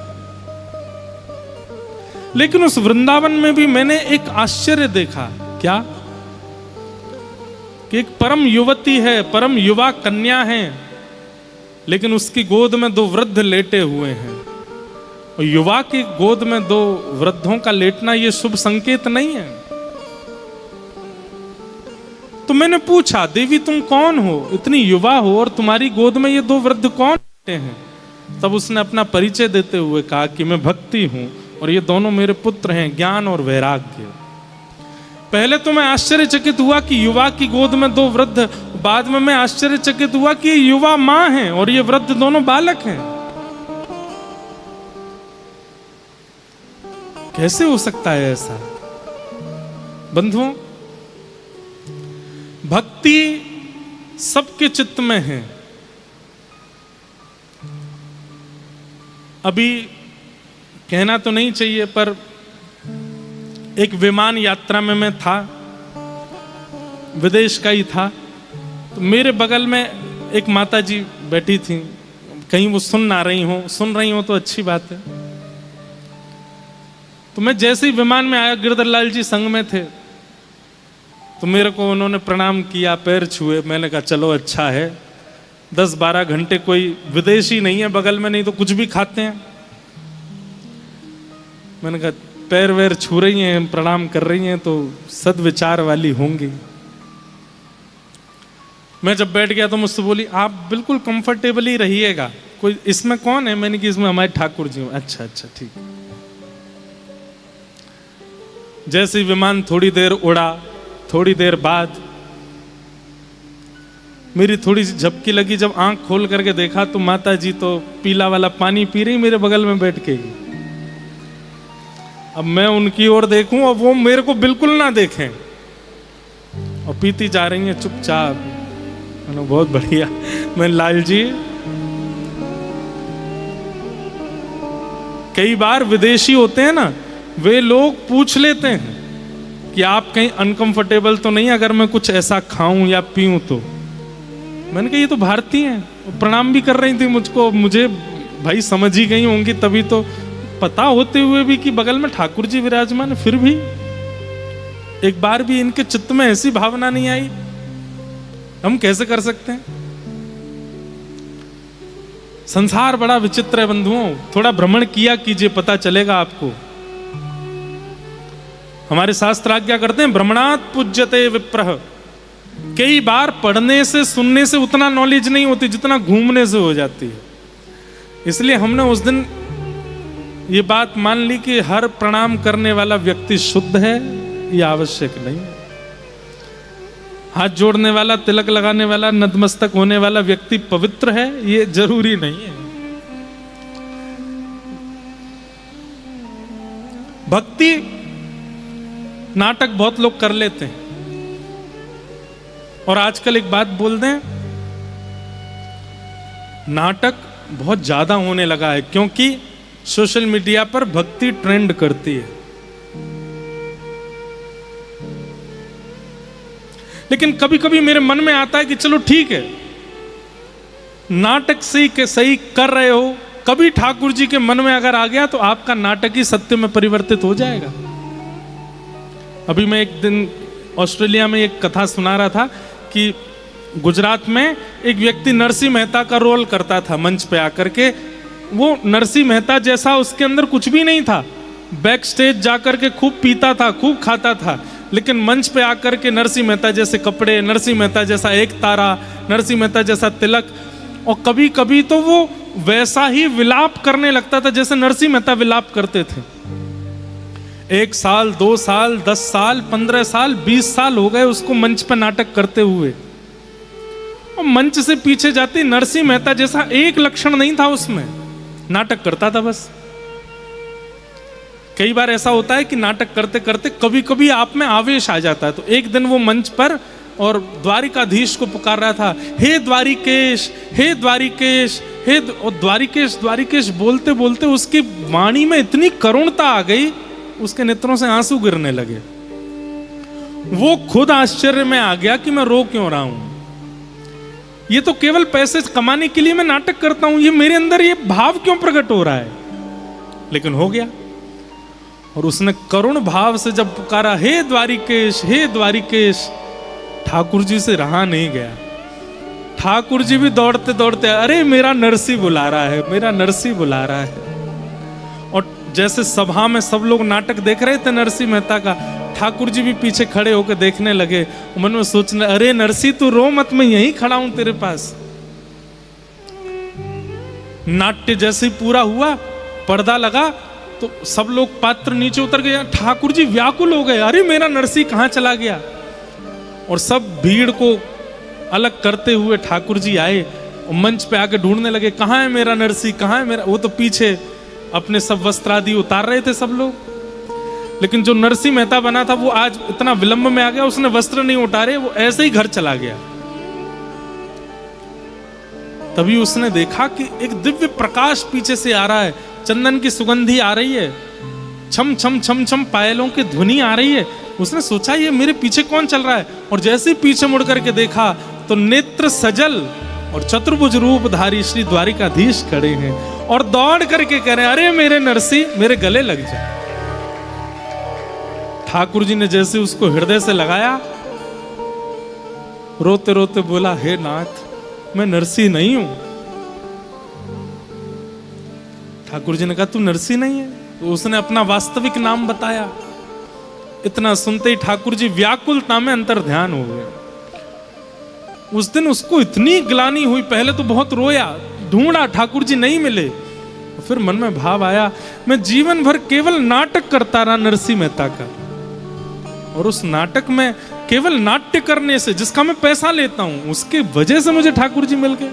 लेकिन उस वृंदावन में भी मैंने एक आश्चर्य देखा। क्या? कि एक परम युवती है, परम युवा कन्या है, लेकिन उसकी गोद में दो वृद्ध लेटे हुए हैं। और युवा की गोद में दो वृद्धों का लेटना यह शुभ संकेत नहीं है। तो मैंने पूछा, देवी तुम कौन हो, इतनी युवा हो और तुम्हारी गोद में ये दो वृद्ध कौन लेटे हैं? तब उसने अपना परिचय देते हुए कहा कि मैं भक्ति हूं और ये दोनों मेरे पुत्र हैं, ज्ञान और वैराग्य। पहले तो मैं आश्चर्यचकित हुआ कि युवा की गोद में दो वृद्ध, बाद में मैं आश्चर्यचकित हुआ कि युवा मां है और ये वृद्ध दोनों बालक हैं। कैसे हो सकता है ऐसा? बंधुओं, भक्ति सबके चित्त में है। अभी कहना तो नहीं चाहिए, पर एक विमान यात्रा में मैं था, विदेश का ही था। तो मेरे बगल में एक माता जी बैठी थी, कहीं वो सुन रही हो तो अच्छी बात है। तो मैं जैसे ही विमान में आया, गिरधर लाल जी संग में थे, तो मेरे को उन्होंने प्रणाम किया, पैर छुए। मैंने कहा चलो अच्छा है, 10-12 घंटे कोई विदेशी नहीं है बगल में, नहीं तो कुछ भी खाते हैं। मैंने कहा पैर वैर छू रही हैं, प्रणाम कर रही हैं, तो सद्विचार वाली होंगी। मैं जब बैठ गया तो मुझसे बोली, आप बिल्कुल कंफर्टेबल ही रहिएगा, कोई इसमें कौन है? मैंने कि इसमें हमारे ठाकुर जी। अच्छा अच्छा ठीक। जैसे ही विमान थोड़ी देर उड़ा, थोड़ी देर बाद मेरी थोड़ी सी झपकी लगी। जब आंख खोल करके देखा तो माता जी तो पीला वाला पानी पी रही मेरे बगल में बैठ के। अब मैं उनकी ओर देखूं और वो मेरे को बिल्कुल ना देखें, और पीती जा रही हैं चुपचाप। बहुत बढ़िया। मैं लाल जी, कई बार विदेशी होते हैं ना, वे लोग पूछ लेते हैं कि आप कहीं अनकंफर्टेबल तो नहीं अगर मैं कुछ ऐसा खाऊं या पीऊं तो। मैंने कहा ये तो भारतीय हैं, प्रणाम भी कर रही थी मुझको। मुझे भाई समझ ही गई होंगी, तभी तो पता होते हुए भी कि बगल में ठाकुर जी विराजमान है, फिर भी एक बार भी इनके चित्त में ऐसी भावना नहीं आई। हम कैसे कर सकते हैं? संसार बड़ा विचित्र है बंधुओं, थोड़ा भ्रमण किया कीजिए, पता चलेगा आपको। हमारे शास्त्र आज्ञा करते हैं, भ्रमणात् पूज्यते विप्रः। कई बार पढ़ने से सुनने से उतना नॉलेज नहीं होती जितना घूमने से हो जाती है। इसलिए हमने उस दिन ये बात मान ली कि हर प्रणाम करने वाला व्यक्ति शुद्ध है, ये आवश्यक नहीं है। हाथ जोड़ने वाला, तिलक लगाने वाला, नतमस्तक होने वाला व्यक्ति पवित्र है, ये जरूरी नहीं है। भक्ति नाटक बहुत लोग कर लेते हैं। और आजकल एक बात बोल दें, नाटक बहुत ज्यादा होने लगा है, क्योंकि सोशल मीडिया पर भक्ति ट्रेंड करती है। लेकिन कभी कभी मेरे मन में आता है कि चलो ठीक है, नाटक सही कर रहे हो, कभी ठाकुर जी के मन में अगर आ गया तो आपका नाटक ही सत्य में परिवर्तित हो जाएगा। अभी मैं एक दिन ऑस्ट्रेलिया में एक कथा सुना रहा था कि गुजरात में एक व्यक्ति नरसिंह मेहता का रोल करता था मंच पे आकर के। वो नरसिंह मेहता जैसा उसके अंदर कुछ भी नहीं था, बैक स्टेज जाकर के खूब पीता था, खूब खाता था, लेकिन मंच पे आकर के नरसिंह मेहता जैसे कपड़े, नरसिंह मेहता जैसा एक तारा, नरसिंह मेहता जैसा तिलक, और कभी कभी तो वो वैसा ही विलाप करने लगता था जैसे नरसिंह मेहता विलाप करते थे। 1 साल, 2 साल, 10 साल, 15 साल, 20 साल हो गए उसको मंच पर नाटक करते हुए, और मंच से पीछे जाते नरसिंह मेहता जैसा एक लक्षण नहीं था उसमें, नाटक करता था बस। कई बार ऐसा होता है कि नाटक करते करते कभी कभी आप में आवेश आ जाता है। तो एक दिन वो मंच पर और द्वारिकाधीश को पुकार रहा था, हे द्वारिकेश, हे द्वारिकेश, हे द्वारिकेश, द्वारिकेश बोलते बोलते उसकी वाणी में इतनी करुणता आ गई, उसके नेत्रों से आंसू गिरने लगे। वो खुद आश्चर्य में आ गया कि मैं रो क्यों रहा हूं, ये तो केवल पैसे कमाने के लिए मैं नाटक करता हूं, ये मेरे अंदर ये भाव क्यों प्रकट हो रहा है। लेकिन हो गया, और उसने करुण भाव से जब पुकारा, हे द्वारिकेश, हे द्वारिकेश, ठाकुर जी से रहा नहीं गया। ठाकुर जी भी दौड़ते दौड़ते, अरे मेरा नरसी बुला रहा है, मेरा नरसी बुला रहा है। और जैसे सभा में सब लोग नाटक देख रहे थे नरसिंह मेहता का, ठाकुर जी भी पीछे खड़े होकर देखने लगे। मन में सोचने, अरे नरसी तू रो मत, मैं यहीं खड़ा हूं तेरे पास। नाट्य जैसे पूरा हुआ, पर्दा लगा, तो सब लोग पात्र नीचे उतर गए। ठाकुर जी व्याकुल हो गए, अरे मेरा नरसी कहां चला गया। और सब भीड़ को अलग करते हुए ठाकुर जी आए और मंच पे आके ढूंढने लगे, कहां है मेरा नरसी, कहां है मेरा। वो तो पीछे अपने सब वस्त्र आदि उतार रहे थे सब लोग। लेकिन जो नरसिंह मेहता बना था वो आज इतना विलंब में आ गया, उसने वस्त्र नहीं उतारे, वो ऐसे ही घर चला गया। तभी उसने देखा कि एक दिव्य प्रकाश पीछे से आ रहा है, चंदन की सुगंधी आ रही है, छम छम छम छम पायलों की ध्वनि आ रही है। उसने सोचा ये मेरे पीछे कौन चल रहा है, और जैसे ही पीछे मुड़ करके देखा तो नेत्र सजल और चतुर्भुज रूपधारी श्री द्वारिकाधीश खड़े हैं और दौड़ करके कह रहे हैं, अरे मेरे नरसिंह मेरे गले लग जाए। ठाकुर जी ने जैसे उसको हृदय से लगाया, रोते रोते बोला, हे नाथ मैं नरसिंह नहीं हूं। ठाकुर जी ने कहा, तू नरसिंह नहीं है? तो उसने अपना वास्तविक नाम बताया। इतना सुनते ही ठाकुर जी व्याकुलता में अंतर ध्यान हो गए। उस दिन उसको इतनी ग्लानि हुई, पहले तो बहुत रोया, ढूंढा, ठाकुर जी नहीं मिले। फिर मन में भाव आया, मैं जीवन भर केवल नाटक करता रहा नरसिंह मेहता का, और उस नाटक में केवल नाट्य करने से, जिसका मैं पैसा लेता हूं, उसके वजह से मुझे ठाकुर जी मिल गए।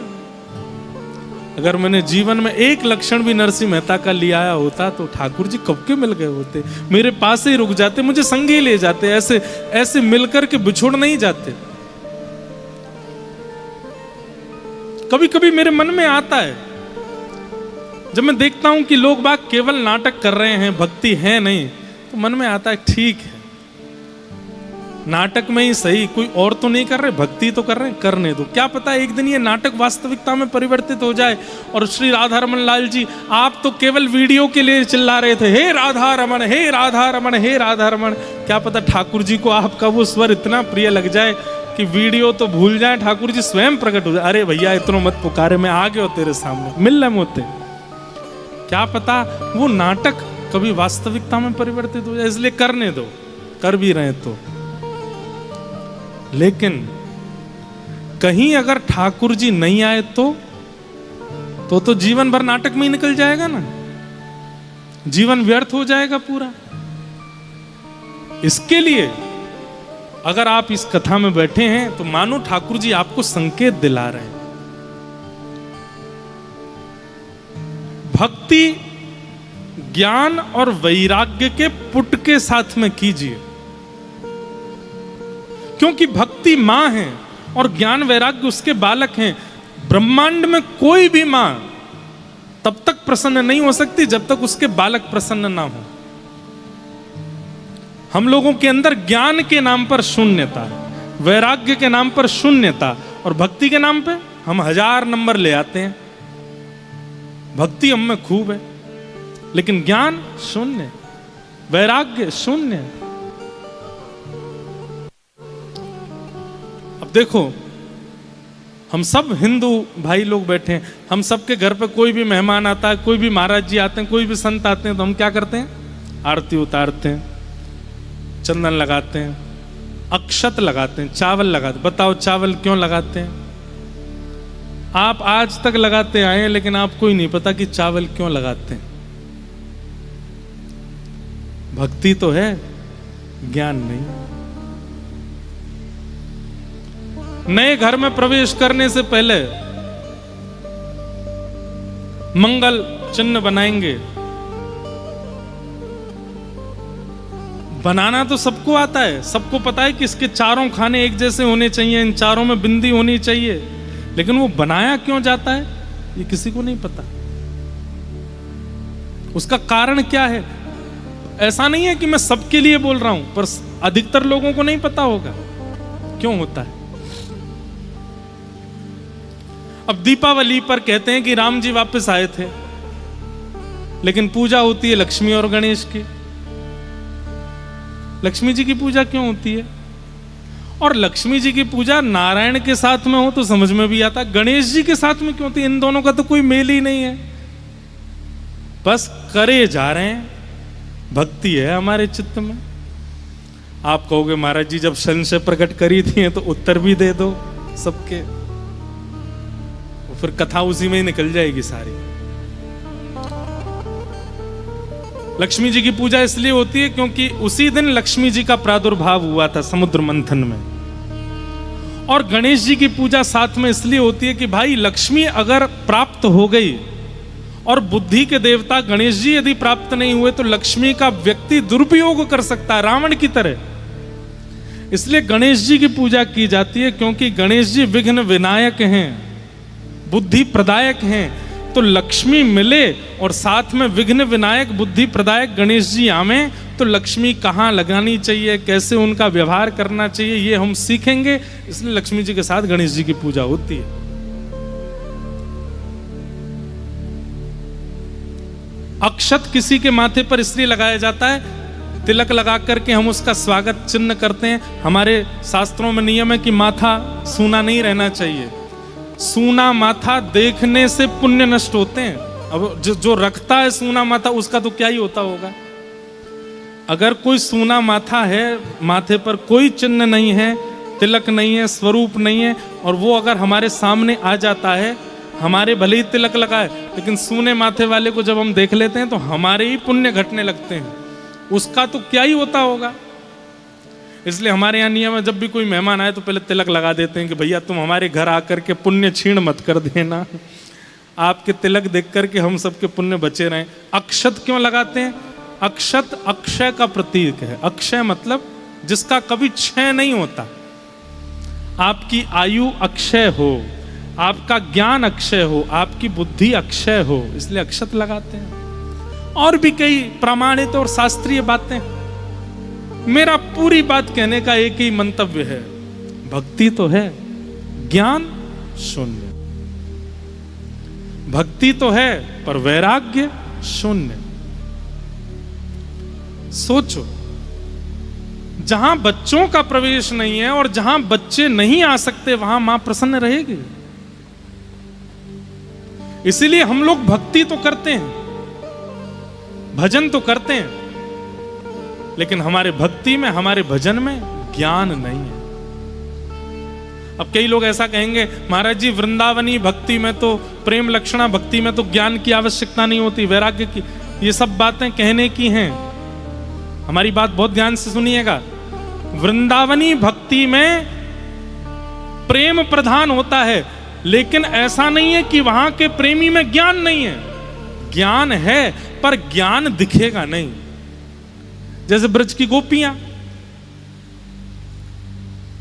अगर मैंने जीवन में एक लक्षण भी नरसिंह मेहता का ले आया होता तो ठाकुर जी कब के मिल गए होते, मेरे पास ही रुक जाते, मुझे संगे ले जाते, ऐसे ऐसे मिलकर के बिछुड़ नहीं जाते। कभी कभी मेरे मन में आता है, जब मैं देखता हूं कि लोग बाग केवल नाटक कर रहे हैं, भक्ति है नहीं, तो मन में आता है ठीक है, नाटक में ही सही, कोई और तो नहीं कर रहे, भक्ति तो कर रहे हैं, करने दो। क्या पता एक दिन ये नाटक वास्तविकता में परिवर्तित हो जाए। और श्री राधा रमन लाल जी, आप तो केवल वीडियो के लिए चिल्ला रहे थे, हे राधा रमन, हे राधा रमन, हे राधा रमन। क्या पता ठाकुर जी को आपका वो स्वर इतना प्रिय लग जाए कि वीडियो तो भूल जाए, ठाकुर जी स्वयं प्रकट हो जाए, अरे भैया इतना मत पुकारे, मैं आ गया तेरे सामने, मिल रहे मोते। क्या पता वो नाटक कभी वास्तविकता में परिवर्तित हो जाए, इसलिए करने दो, कर भी रहे तो। लेकिन कहीं अगर ठाकुर जी नहीं आए तो जीवन भर नाटक में ही निकल जाएगा ना, जीवन व्यर्थ हो जाएगा पूरा। इसके लिए अगर आप इस कथा में बैठे हैं तो मानो ठाकुर जी आपको संकेत दिला रहे हैं। भक्ति ज्ञान और वैराग्य के पुट के साथ में कीजिए, क्योंकि भक्ति मां है और ज्ञान वैराग्य उसके बालक हैं। ब्रह्मांड में कोई भी मां तब तक प्रसन्न नहीं हो सकती जब तक उसके बालक प्रसन्न ना हो। हम लोगों के अंदर ज्ञान के नाम पर शून्यता, वैराग्य के नाम पर शून्यता, और भक्ति के नाम पे हम 1000 नंबर ले आते हैं। भक्ति हम में खूब है, लेकिन ज्ञान शून्य, वैराग्य शून्य। अब देखो, हम सब हिंदू भाई लोग बैठे हैं, हम सबके घर पे कोई भी मेहमान आता है, कोई भी महाराज जी आते हैं, कोई भी संत आते हैं, तो हम क्या करते हैं? आरती उतारते हैं, चंदन लगाते हैं, अक्षत लगाते हैं, चावल लगाते हैं। बताओ चावल क्यों लगाते हैं? आप आज तक लगाते आए हैं, लेकिन आपको ही नहीं पता कि चावल क्यों लगाते हैं। भक्ति तो है, ज्ञान नहीं। नए घर में प्रवेश करने से पहले मंगल चिन्ह बनाएंगे। बनाना तो सबको आता है, सबको पता है कि इसके चारों खाने एक जैसे होने चाहिए, इन चारों में बिंदी होनी चाहिए, लेकिन वो बनाया क्यों जाता है ये किसी को नहीं पता। उसका कारण क्या है? ऐसा नहीं है कि मैं सबके लिए बोल रहा हूं, पर अधिकतर लोगों को नहीं पता होगा क्यों होता है। अब दीपावली पर कहते हैं कि राम जी वापस आए थे, लेकिन पूजा होती है लक्ष्मी और गणेश की। लक्ष्मी जी की पूजा क्यों होती है? और लक्ष्मी जी की पूजा नारायण के साथ में हो तो समझ में भी आता, गणेश जी के साथ में क्यों होती है? इन दोनों का तो कोई मेल ही नहीं है, बस करे जा रहे हैं। भक्ति है हमारे चित्त में। आप कहोगे महाराज जी जब संशय प्रकट करी थी तो उत्तर भी दे दो सबके, फिर कथा उसी में ही निकल जाएगी सारी। लक्ष्मी जी की पूजा इसलिए होती है क्योंकि उसी दिन लक्ष्मी जी का प्रादुर्भाव हुआ था समुद्र मंथन में। और गणेश जी की पूजा साथ में इसलिए होती है कि भाई लक्ष्मी अगर प्राप्त हो गई और बुद्धि के देवता गणेश जी यदि प्राप्त नहीं हुए तो लक्ष्मी का व्यक्ति दुरुपयोग कर सकता है रावण की तरह। इसलिए गणेश जी की पूजा की जाती है, क्योंकि गणेश जी विघ्न विनायक हैं, बुद्धि प्रदायक हैं। तो लक्ष्मी मिले और साथ में विघ्न विनायक बुद्धि प्रदायक गणेश जी आवे तो लक्ष्मी कहाँ लगानी चाहिए, कैसे उनका व्यवहार करना चाहिए, ये हम सीखेंगे। इसलिए लक्ष्मी जी के साथ गणेश जी की पूजा होती है। अक्षत किसी के माथे पर इसलिए लगाया जाता है, तिलक लगा करके हम उसका स्वागत चिन्ह करते हैं। हमारे शास्त्रों में नियम है कि माथा सूना नहीं रहना चाहिए। सूना माथा देखने से पुण्य नष्ट होते हैं। अब जो रखता है सूना माथा उसका तो क्या ही होता होगा। अगर कोई सूना माथा है, माथे पर कोई चिन्ह नहीं है, तिलक नहीं है, स्वरूप नहीं है, और वो अगर हमारे सामने आ जाता है, हमारे भले ही तिलक लगाए लेकिन सूने माथे वाले को जब हम देख लेते हैं तो हमारे ही पुण्य घटने लगते हैं, उसका तो क्या ही होता होगा। इसलिए हमारे यहाँ नियम है, जब भी कोई मेहमान आए तो पहले तिलक लगा देते हैं कि भैया तुम हमारे घर आकर के पुण्य छीण मत कर देना, आपके तिलक देख करके हम सबके पुण्य बचे रहें। अक्षत क्यों लगाते हैं? अक्षत अक्षय का प्रतीक है। अक्षय मतलब जिसका कभी क्षय नहीं होता। आपकी आयु अक्षय हो, आपका ज्ञान अक्षय हो, आपकी बुद्धि अक्षय हो, इसलिए अक्षत लगाते हैं। और भी कई प्रमाणित और शास्त्रीय बातें। मेरा पूरी बात कहने का एक ही मंतव्य है, भक्ति तो है, ज्ञान शून्य। भक्ति तो है पर वैराग्य शून्य। सोचो, जहां बच्चों का प्रवेश नहीं है और जहां बच्चे नहीं आ सकते वहां मां प्रसन्न रहेगी। इसीलिए हम लोग भक्ति तो करते हैं, भजन तो करते हैं, लेकिन हमारे भक्ति में, हमारे भजन में ज्ञान नहीं है। अब कई लोग ऐसा कहेंगे, महाराज जी वृंदावनी भक्ति में तो, प्रेम लक्षणा भक्ति में तो ज्ञान की आवश्यकता नहीं होती, वैराग्य की। ये सब बातें कहने की हैं। हमारी बात बहुत ध्यान से सुनिएगा। वृंदावनी भक्ति में प्रेम प्रधान होता है, लेकिन ऐसा नहीं है कि वहां के प्रेमी में ज्ञान नहीं है। ज्ञान है पर ज्ञान दिखेगा नहीं। जैसे ब्रज की गोपियां,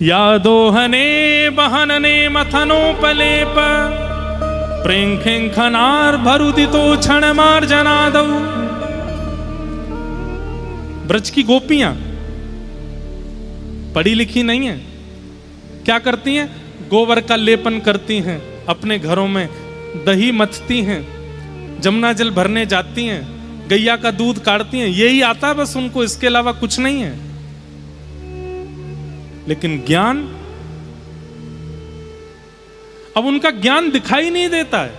यादोहने बहनने मथनोपलेप प्रेंखेंखनार भरुदितो क्षण मार्जनादौ। ब्रज की गोपियां पढ़ी लिखी नहीं है, क्या करती हैं? गोबर का लेपन करती हैं, अपने घरों में दही मथती हैं, जमुना जल भरने जाती हैं, गैया का दूध काढ़ती हैं, यही आता है बस उनको, इसके अलावा कुछ नहीं है। लेकिन ज्ञान, अब उनका ज्ञान दिखाई नहीं देता है,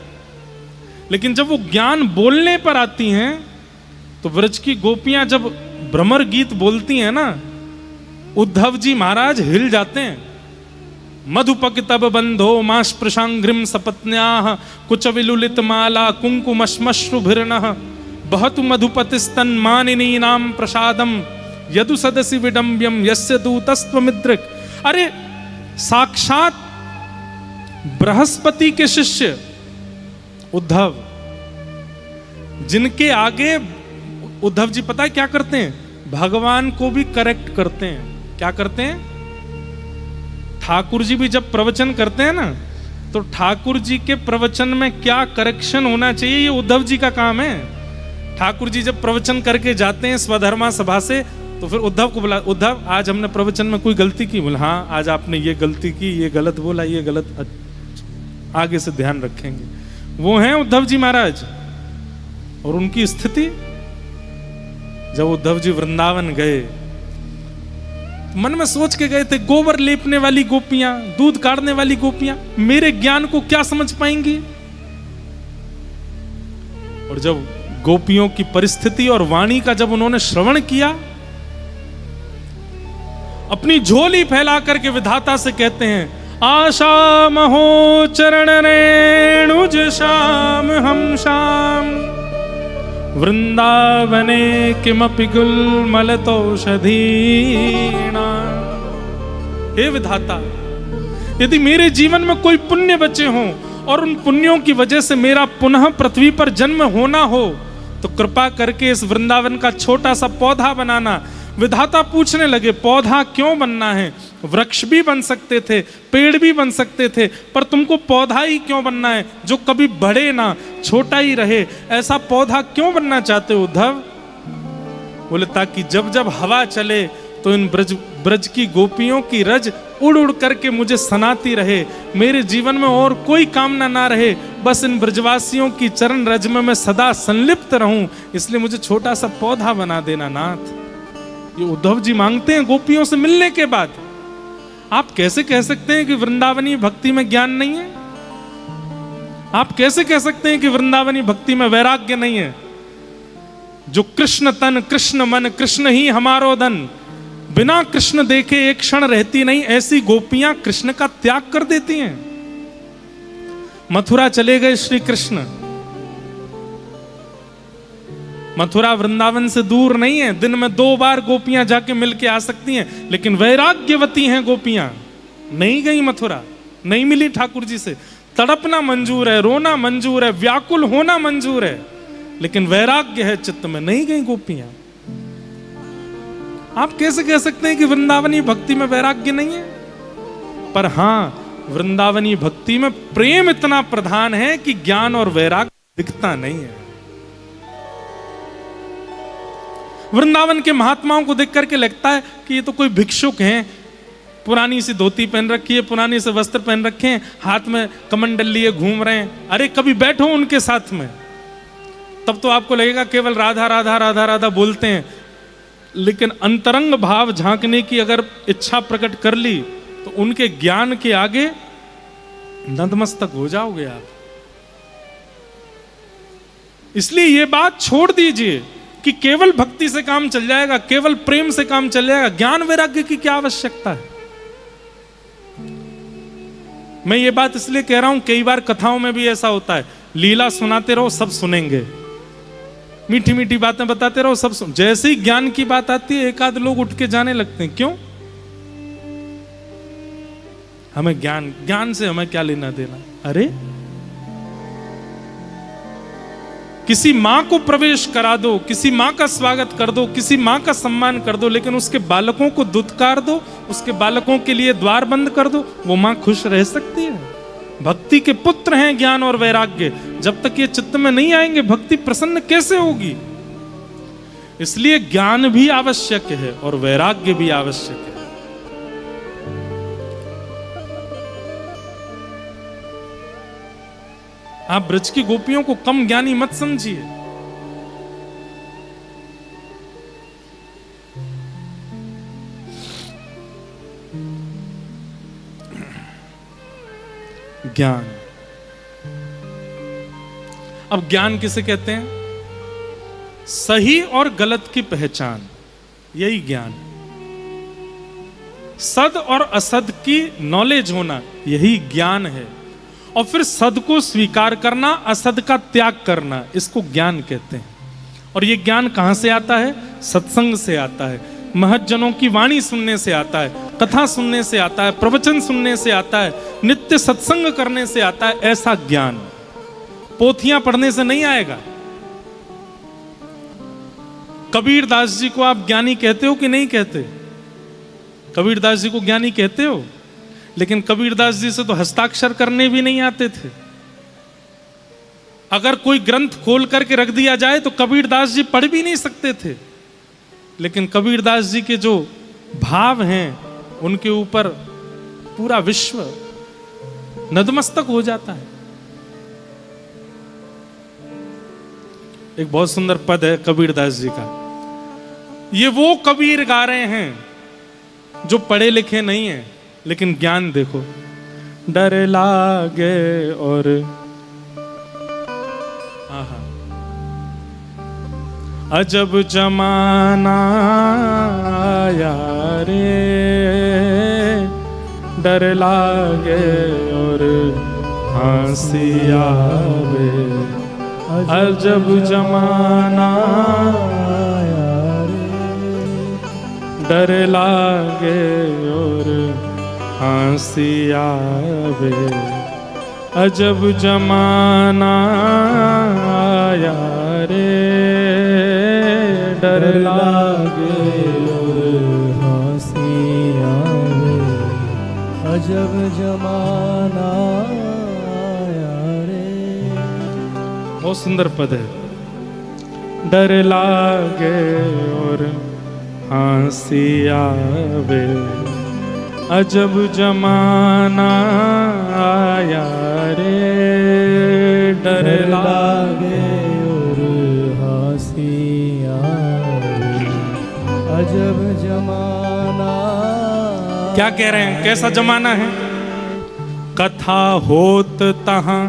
लेकिन जब वो ज्ञान बोलने पर आती हैं तो ब्रज की गोपियां जब भ्रमर गीत बोलती हैं ना, उद्धव जी महाराज हिल जाते हैं। मधुपक तब बंधो माश प्रशांग्रिम सपत्न्याः कुच विलुलित माला कुंकुमश्मश्रुभिर्नः बहतु मधुपतिस्तन मानिनी नाम प्रसादम यदु सदसि विडंब्यम यस्य दूतस्त्वमिद्रिक। अरे साक्षात बृहस्पति के शिष्य उद्धव, जिनके आगे उद्धव जी पता है क्या करते हैं? भगवान को भी करेक्ट करते हैं। क्या करते हैं? ठाकुर जी भी जब प्रवचन करते हैं ना, तो ठाकुर जी के प्रवचन में क्या करेक्शन होना चाहिए, ये उद्धव जी का काम है। ठाकुर जी जब प्रवचन करके जाते हैं स्वधर्मा सभा से, तो फिर उद्धव को बुला, उद्धव आज हमने प्रवचन में कोई गलती की? बोला हाँ आज आपने ये गलती की, ये गलत बोला, ये गलत, आगे से ध्यान रखेंगे। वो हैं उद्धव जी महाराज। और उनकी स्थिति, जब उद्धव जी वृंदावन गए, मन में सोच के गए थे, गोबर लेपने वाली गोपियां, दूध काढ़ने वाली गोपियां मेरे ज्ञान को क्या समझ पाएंगी। और जब गोपियों की परिस्थिति और वाणी का जब उन्होंने श्रवण किया, अपनी झोली फैला करके विधाता से कहते हैं, आशा महो चरण रेणुज श्याम हम श्याम वृंदावने किमपि गुलमलतौषधीना। हे विधाता, यदि मेरे जीवन में कोई पुण्य बचे हों और उन पुण्यों की वजह से मेरा पुनः पृथ्वी पर जन्म होना हो तो कृपा करके इस वृंदावन का छोटा सा पौधा बनाना। विधाता पूछने लगे पौधा क्यों बनना है? वृक्ष भी बन सकते थे, पेड़ भी बन सकते थे, पर तुमको पौधा ही क्यों बनना है जो कभी बढ़े ना, छोटा ही रहे? ऐसा पौधा क्यों बनना चाहते हो उद्धव? बोले ताकि जब जब हवा चले तो इन ब्रज की गोपियों की रज उड़ उड़ करके मुझे सनाती रहे, मेरे जीवन में और कोई कामना ना रहे, बस इन ब्रजवासियों की चरण रज में मैं सदा संलिप्त रहूं, इसलिए मुझे छोटा सा पौधा बना देना नाथ। ये उद्धव जी मांगते हैं गोपियों से मिलने के बाद। आप कैसे कह सकते हैं कि वृंदावनी भक्ति में ज्ञान नहीं है? आप कैसे कह सकते हैं कि वृंदावनी भक्ति में वैराग्य नहीं है? जो कृष्ण तन कृष्ण मन कृष्ण ही हमारो धन, बिना कृष्ण देखे एक क्षण रहती नहीं, ऐसी गोपियां कृष्ण का त्याग कर देती हैं। मथुरा चले गए श्री कृष्ण, मथुरा वृंदावन से दूर नहीं है, दिन में 2 बार गोपियां जाके मिलके आ सकती हैं, लेकिन वैराग्यवती हैं गोपियां। नहीं गई मथुरा, नहीं मिली ठाकुर जी से। तड़पना मंजूर है, रोना मंजूर है, व्याकुल होना मंजूर है, लेकिन वैराग्य है चित्त में, नहीं गई गोपियां। आप कैसे कह सकते हैं कि वृंदावनी भक्ति में वैराग्य नहीं है? पर हां, वृंदावनी भक्ति में प्रेम इतना प्रधान है कि ज्ञान और वैराग्य दिखता नहीं है। वृंदावन के महात्माओं को देख करके लगता है कि ये तो कोई भिक्षुक हैं, पुरानी सी धोती पहन रखी है, पुराने से वस्त्र पहन रखे हैं, हाथ में कमंडल लिए घूम रहे हैं। अरे कभी बैठो उनके साथ में, तब तो आपको लगेगा केवल राधा राधा राधा राधा बोलते हैं, लेकिन अंतरंग भाव झांकने की अगर इच्छा प्रकट कर ली तो उनके ज्ञान के आगे नतमस्तक हो जाओगे आप। इसलिए यह बात छोड़ दीजिए कि केवल भक्ति से काम चल जाएगा, केवल प्रेम से काम चल जाएगा, ज्ञान वैराग्य की क्या आवश्यकता है? मैं ये बात इसलिए कह रहा हूं, कई बार कथाओं में भी ऐसा होता है, लीला सुनाते रहो सब सुनेंगे, मीठी मीठी बातें बताते रहो सब सुन, जैसे ही ज्ञान की बात आती है एक आध लोग उठ के जाने लगते हैं। क्यों? हमें ज्ञान से हमें क्या लेना देना? अरे किसी मां को प्रवेश करा दो, किसी मां का स्वागत कर दो, किसी मां का सम्मान कर दो, लेकिन उसके बालकों को दुत्कार दो, उसके बालकों के लिए द्वार बंद कर दो, वो मां खुश रह सकती है? भक्ति के पुत्र हैं ज्ञान और वैराग्य, जब तक ये चित्त में नहीं आएंगे भक्ति प्रसन्न कैसे होगी? इसलिए ज्ञान भी आवश्यक है और वैराग्य भी आवश्यक है। आप ब्रज की गोपियों को कम ज्ञानी मत समझिए। ज्ञान, अब ज्ञान किसे कहते हैं? सही और गलत की पहचान, यही ज्ञान। सद और असद की नॉलेज होना, यही ज्ञान है। और फिर सद को स्वीकार करना, असद का त्याग करना, इसको ज्ञान कहते हैं। और ये ज्ञान कहां से आता है? सत्संग से आता है, महज्जनों की वाणी सुनने से आता है, कथा सुनने से आता है, प्रवचन सुनने से आता है, नित्य सत्संग करने से आता है। ऐसा ज्ञान पोथियां पढ़ने से नहीं आएगा। कबीरदास जी को आप ज्ञानी कहते हो कि नहीं कहते? कबीरदास जी को ज्ञानी कहते हो, लेकिन कबीरदास जी से तो हस्ताक्षर करने भी नहीं आते थे। अगर कोई ग्रंथ खोल करके रख दिया जाए तो कबीरदास जी पढ़ भी नहीं सकते थे, लेकिन कबीरदास जी के जो भाव हैं उनके ऊपर पूरा विश्व नतमस्तक हो जाता है। एक बहुत सुंदर पद है कबीरदास जी का, ये वो कबीर गा रहे हैं जो पढ़े लिखे नहीं हैं, लेकिन ज्ञान देखो। डर लागे और अजब जमाना आया रे, डर लागे और हंसी आवे, अजब जमाना आया रे, डर लागे और हंसी आवे, अजब जमाना आया रे, डर लागे और हंसी आवे, अजब जमाना आया रे। बहुत सुंदर पद है। डर लागे और हंसी आवे, अजब जमाना आया रे, डर लागे और हंसी आवे, अजब जमाना। क्या कह रहे हैं, कैसा जमाना है? कथा होत तहां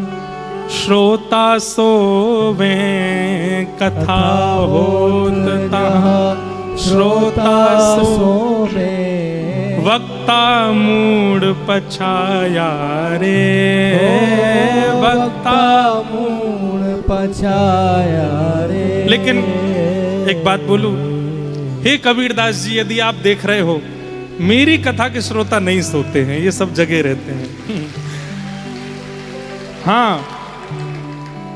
श्रोता सोवे, कथा होत तहां श्रोता सोवे, वक्ता मूड पछाया रे, वक्ता मूड पछाया रे। लेकिन एक बात बोलूं, हे कबीरदास जी, यदि आप देख रहे हो मेरी कथा के श्रोता नहीं सोते हैं, ये सब जगह रहते हैं। हाँ,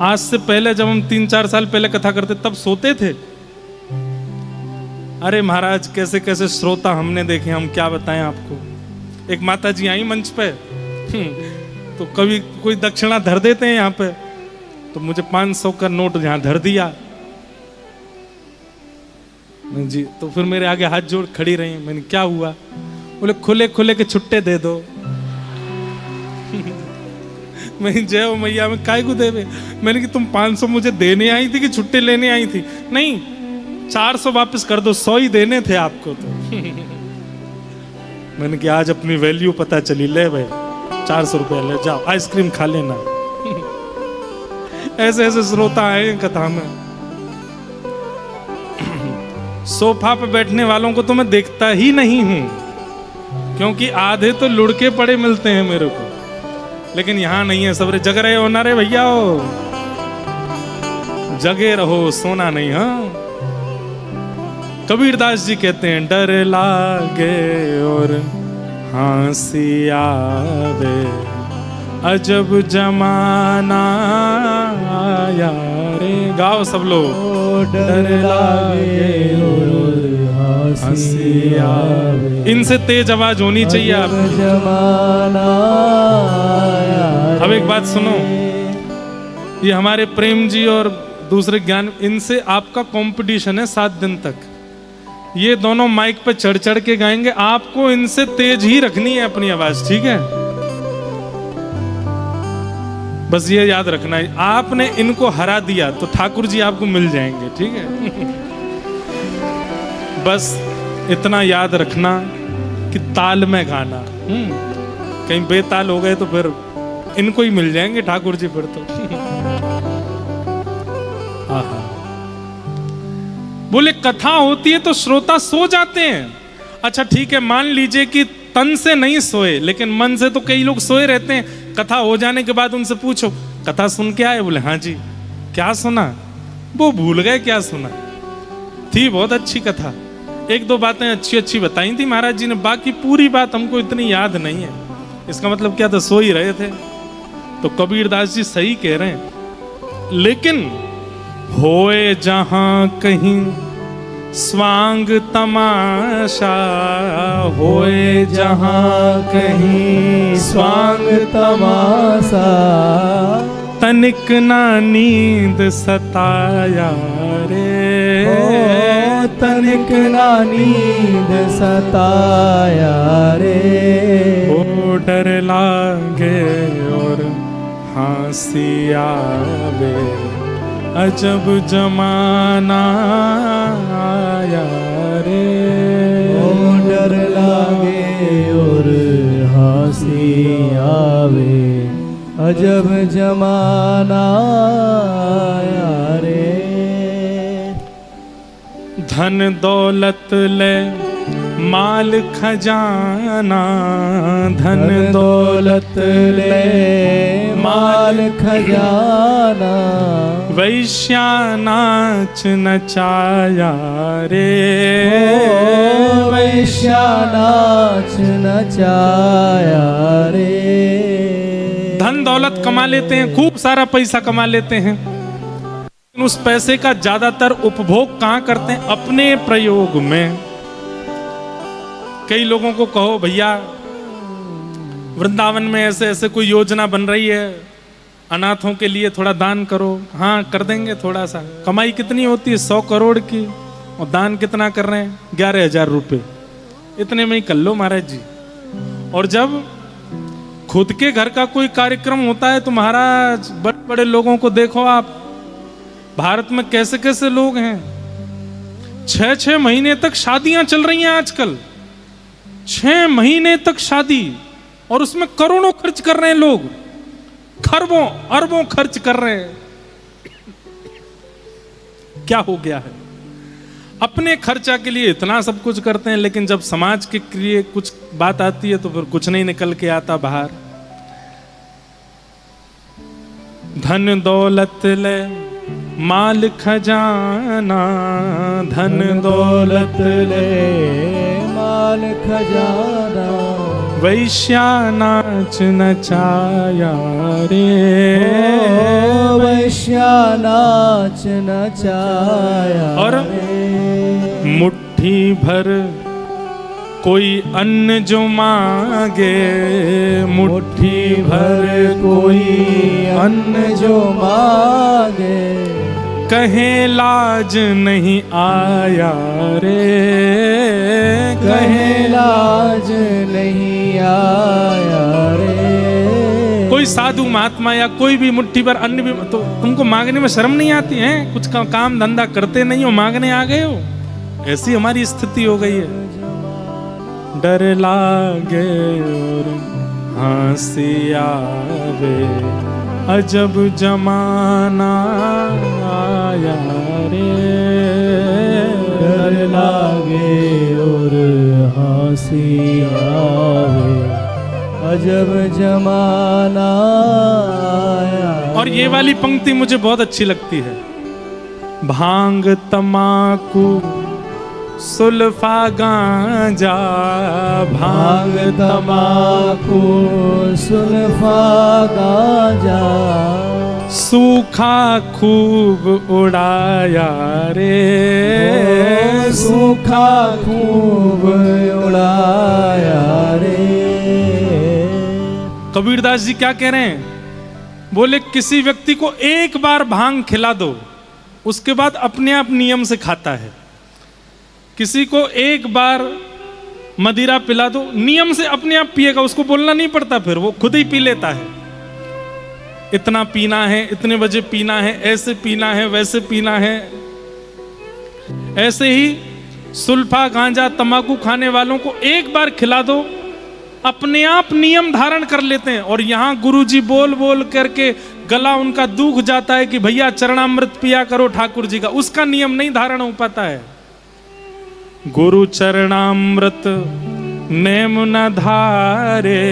आज से पहले जब हम 3-4 साल पहले कथा करते तब सोते थे। अरे महाराज, कैसे कैसे श्रोता हमने देखे, हम क्या बताएं आपको। एक माता जी आई मंच पे, तो कभी कोई दक्षिणा धर देते हैं यहाँ पे, तो मुझे 500 का नोट यहाँ धर दिया जी। तो फिर मेरे आगे हाथ जोड़ खड़ी रही। मैंने क्या हुआ? बोले खुले खुले के छुट्टे दे दो। मैं जय हो मैया, में काय को देवे? मैंने कि तुम 500 मुझे देने आई थी कि छुट्टे लेने आई थी? नहीं, 400 वापस कर दो, 100 ही देने थे आपको। तो मैंने कि आज अपनी वैल्यू पता चली, ले भाई 400 रुपया ले जाओ, आइसक्रीम खा लेना। ऐसे ऐसे श्रोता आए कथा में। सोफा पे बैठने वालों को तो मैं देखता ही नहीं हूं, क्योंकि आधे तो लुढ़के पड़े मिलते हैं मेरे को। लेकिन यहां नहीं है, सबरे जग रहे हो ना रे भैया, हो जगे रहो, सोना नहीं। हाँ, कबीरदास जी कहते हैं डर लागे और हंसी आवे, अजब जमाना आया रे। गाओ सब लोग। डर लागे और हंसी आवे, इनसे तेज आवाज होनी चाहिए आपकी। जमाना आया रे। अब एक बात सुनो, ये हमारे प्रेम जी और दूसरे ज्ञान, इनसे आपका कंपटीशन है 7 दिन तक। ये दोनों माइक पे चढ़ चढ़ के गाएंगे, आपको इनसे तेज ही रखनी है अपनी आवाज, ठीक है? बस ये याद रखना है, आपने इनको हरा दिया तो ठाकुर जी आपको मिल जाएंगे, ठीक है? बस इतना याद रखना कि ताल में गाना। कहीं बेताल हो गए तो फिर इनको ही मिल जाएंगे ठाकुर जी फिर तो। आहा। बोले कथा होती है तो श्रोता सो जाते हैं। अच्छा ठीक है, मान लीजिए कि तन से नहीं सोए, लेकिन मन से तो कई लोग सोए रहते हैं। कथा हो जाने के बाद उनसे पूछो कथा सुन के आए? बोले हाँ जी। क्या सुना? वो भूल गए क्या सुना। थी बहुत अच्छी कथा, 1-2 बातें अच्छी अच्छी बताई थी महाराज जी ने, बाकी पूरी बात हमको इतनी याद नहीं है। इसका मतलब क्या था? सो ही रहे थे। तो कबीरदास जी सही कह रहे हैं। लेकिन होए जहां कहीं स्वांग तमाशा, होए जहां कहीं स्वांग तमाशा, तनिक ना नींद सताया रे, तनिक ना नींद सताया रे। ओ डर लागे और हंसी आवे, अजब जमाना आया रे। ओ डर लागे और हंसी आवे, अजब जमाना आया रे। धन दौलत ले माल खजाना, धन दौलत ले माल खजाना, वैश्या नाच नचाया रे। वैश्या नाच नचाया रे। धन दौलत कमा लेते हैं, खूब सारा पैसा कमा लेते हैं, लेकिन उस पैसे का ज्यादातर उपभोग कहां करते हैं? अपने प्रयोग में। कई लोगों को कहो भैया वृंदावन में ऐसे ऐसे कोई योजना बन रही है, अनाथों के लिए थोड़ा दान करो। हाँ कर देंगे थोड़ा सा। कमाई कितनी होती है? 100 करोड़ की, और दान कितना कर रहे हैं? 11,000 रुपये। इतने में ही कर लो महाराज जी। और जब खुद के घर का कोई कार्यक्रम होता है तो महाराज बड़े बड़े लोगों को देखो आप, भारत में कैसे कैसे लोग हैं, 6-6 महीने तक शादियां चल रही हैं आजकल, 6 महीने तक शादी, और उसमें करोड़ों खर्च कर रहे हैं लोग, खरबों अरबों खर्च कर रहे हैं। क्या हो गया है? अपने खर्चा के लिए इतना सब कुछ करते हैं, लेकिन जब समाज के लिए कुछ बात आती है तो फिर कुछ नहीं निकल के आता बाहर। धन दौलत ले माल खजाना, धन दौलत ले माल खजाना, वैश्या नाच नचाया रे, वैश्या नाच नचाया और मुट्ठी भर कोई अन्न जो मांगे, मुट्ठी भर कोई अन्न जो मांगे, कहे लाज नहीं आया रे, कहे लाज नहीं आया रे। कोई साधु महात्मा या कोई भी मुट्ठी भर अन्न भी तो तुमको मांगने में शर्म नहीं आती है? कुछ काम धंधा करते नहीं हो, मांगने आ गए हो। ऐसी हमारी स्थिति हो गई है। डर लागे और हंसी आवे, अजब जमाना आया रे, डर लागे और हंसी आवे, अजब जमाना आया। और ये वाली पंक्ति मुझे बहुत अच्छी लगती है। भांग तमाकू सुल्फा गांजा, भांग तमाकू सुल्फा गांजा, सूखा खूब उड़ाया रे, सूखा खूब उड़ाया रे। कबीरदास जी क्या कह रहे हैं? बोले किसी व्यक्ति को एक बार भांग खिला दो, उसके बाद अपने आप नियम से खाता है। किसी को एक बार मदिरा पिला दो, नियम से अपने आप पिएगा, उसको बोलना नहीं पड़ता, फिर वो खुद ही पी लेता है। इतना पीना है, इतने बजे पीना है, ऐसे पीना है, वैसे पीना है। ऐसे ही सुल्फा गांजा तंबाकू खाने वालों को एक बार खिला दो, अपने आप नियम धारण कर लेते हैं। और यहां गुरुजी बोल बोल करके गला उनका दूख जाता है कि भैया चरणामृत पिया करो ठाकुर जी का, उसका नियम नहीं धारण हो पाता है। गुरु चरणामृत नेम न धारे,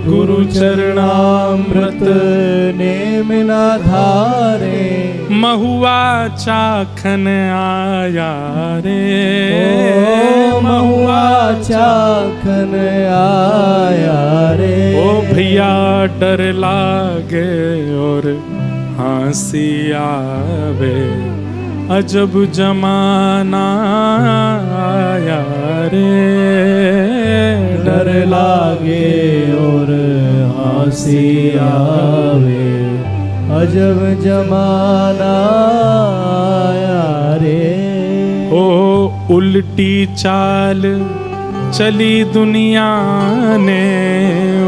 गुरु चरणामृत नेम न धारे, महुआ चाखन आया रे, महुआ चाखन आया रे। ओ भैया डर लागे और हंसी आवे, अजब जमाना आया रे, डर लागे और हंसी आवे, अजब जमाना आया रे। ओ उल्टी चाल चली दुनिया ने,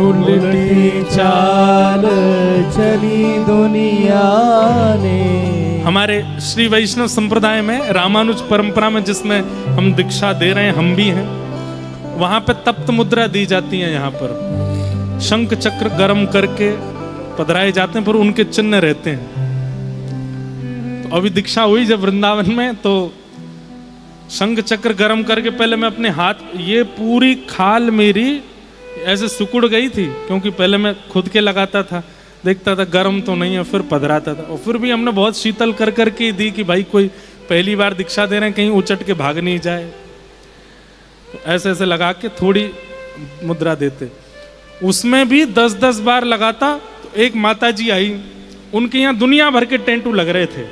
उल्टी चाल चली दुनिया ने। हमारे श्री वैष्णव संप्रदाय में रामानुज परंपरा में जिसमें हम दीक्षा दे रहे हैं, हम भी हैं, वहां पे तप्त मुद्रा दी जाती है। यहाँ पर शंख चक्र गर्म करके पधराए जाते हैं, पर उनके चिन्ह रहते हैं। तो अभी दीक्षा हुई जब वृंदावन में, तो शंख चक्र गर्म करके पहले मैं अपने हाथ, ये पूरी खाल मेरी ऐसे सिकुड़ गई थी, क्योंकि पहले मैं खुद के लगाता था, देखता था गर्म तो नहीं है, फिर पधराता था। और फिर भी हमने बहुत शीतल कर करके दी कि भाई कोई पहली बार दीक्षा दे रहे हैं, कहीं उचट के भाग नहीं जाए। तो ऐसे ऐसे लगा के थोड़ी मुद्रा देते। उसमें भी 10-10 बार लगाता। तो एक माता जी आई, उनके यहाँ दुनिया भर के टेंटू लग रहे थे।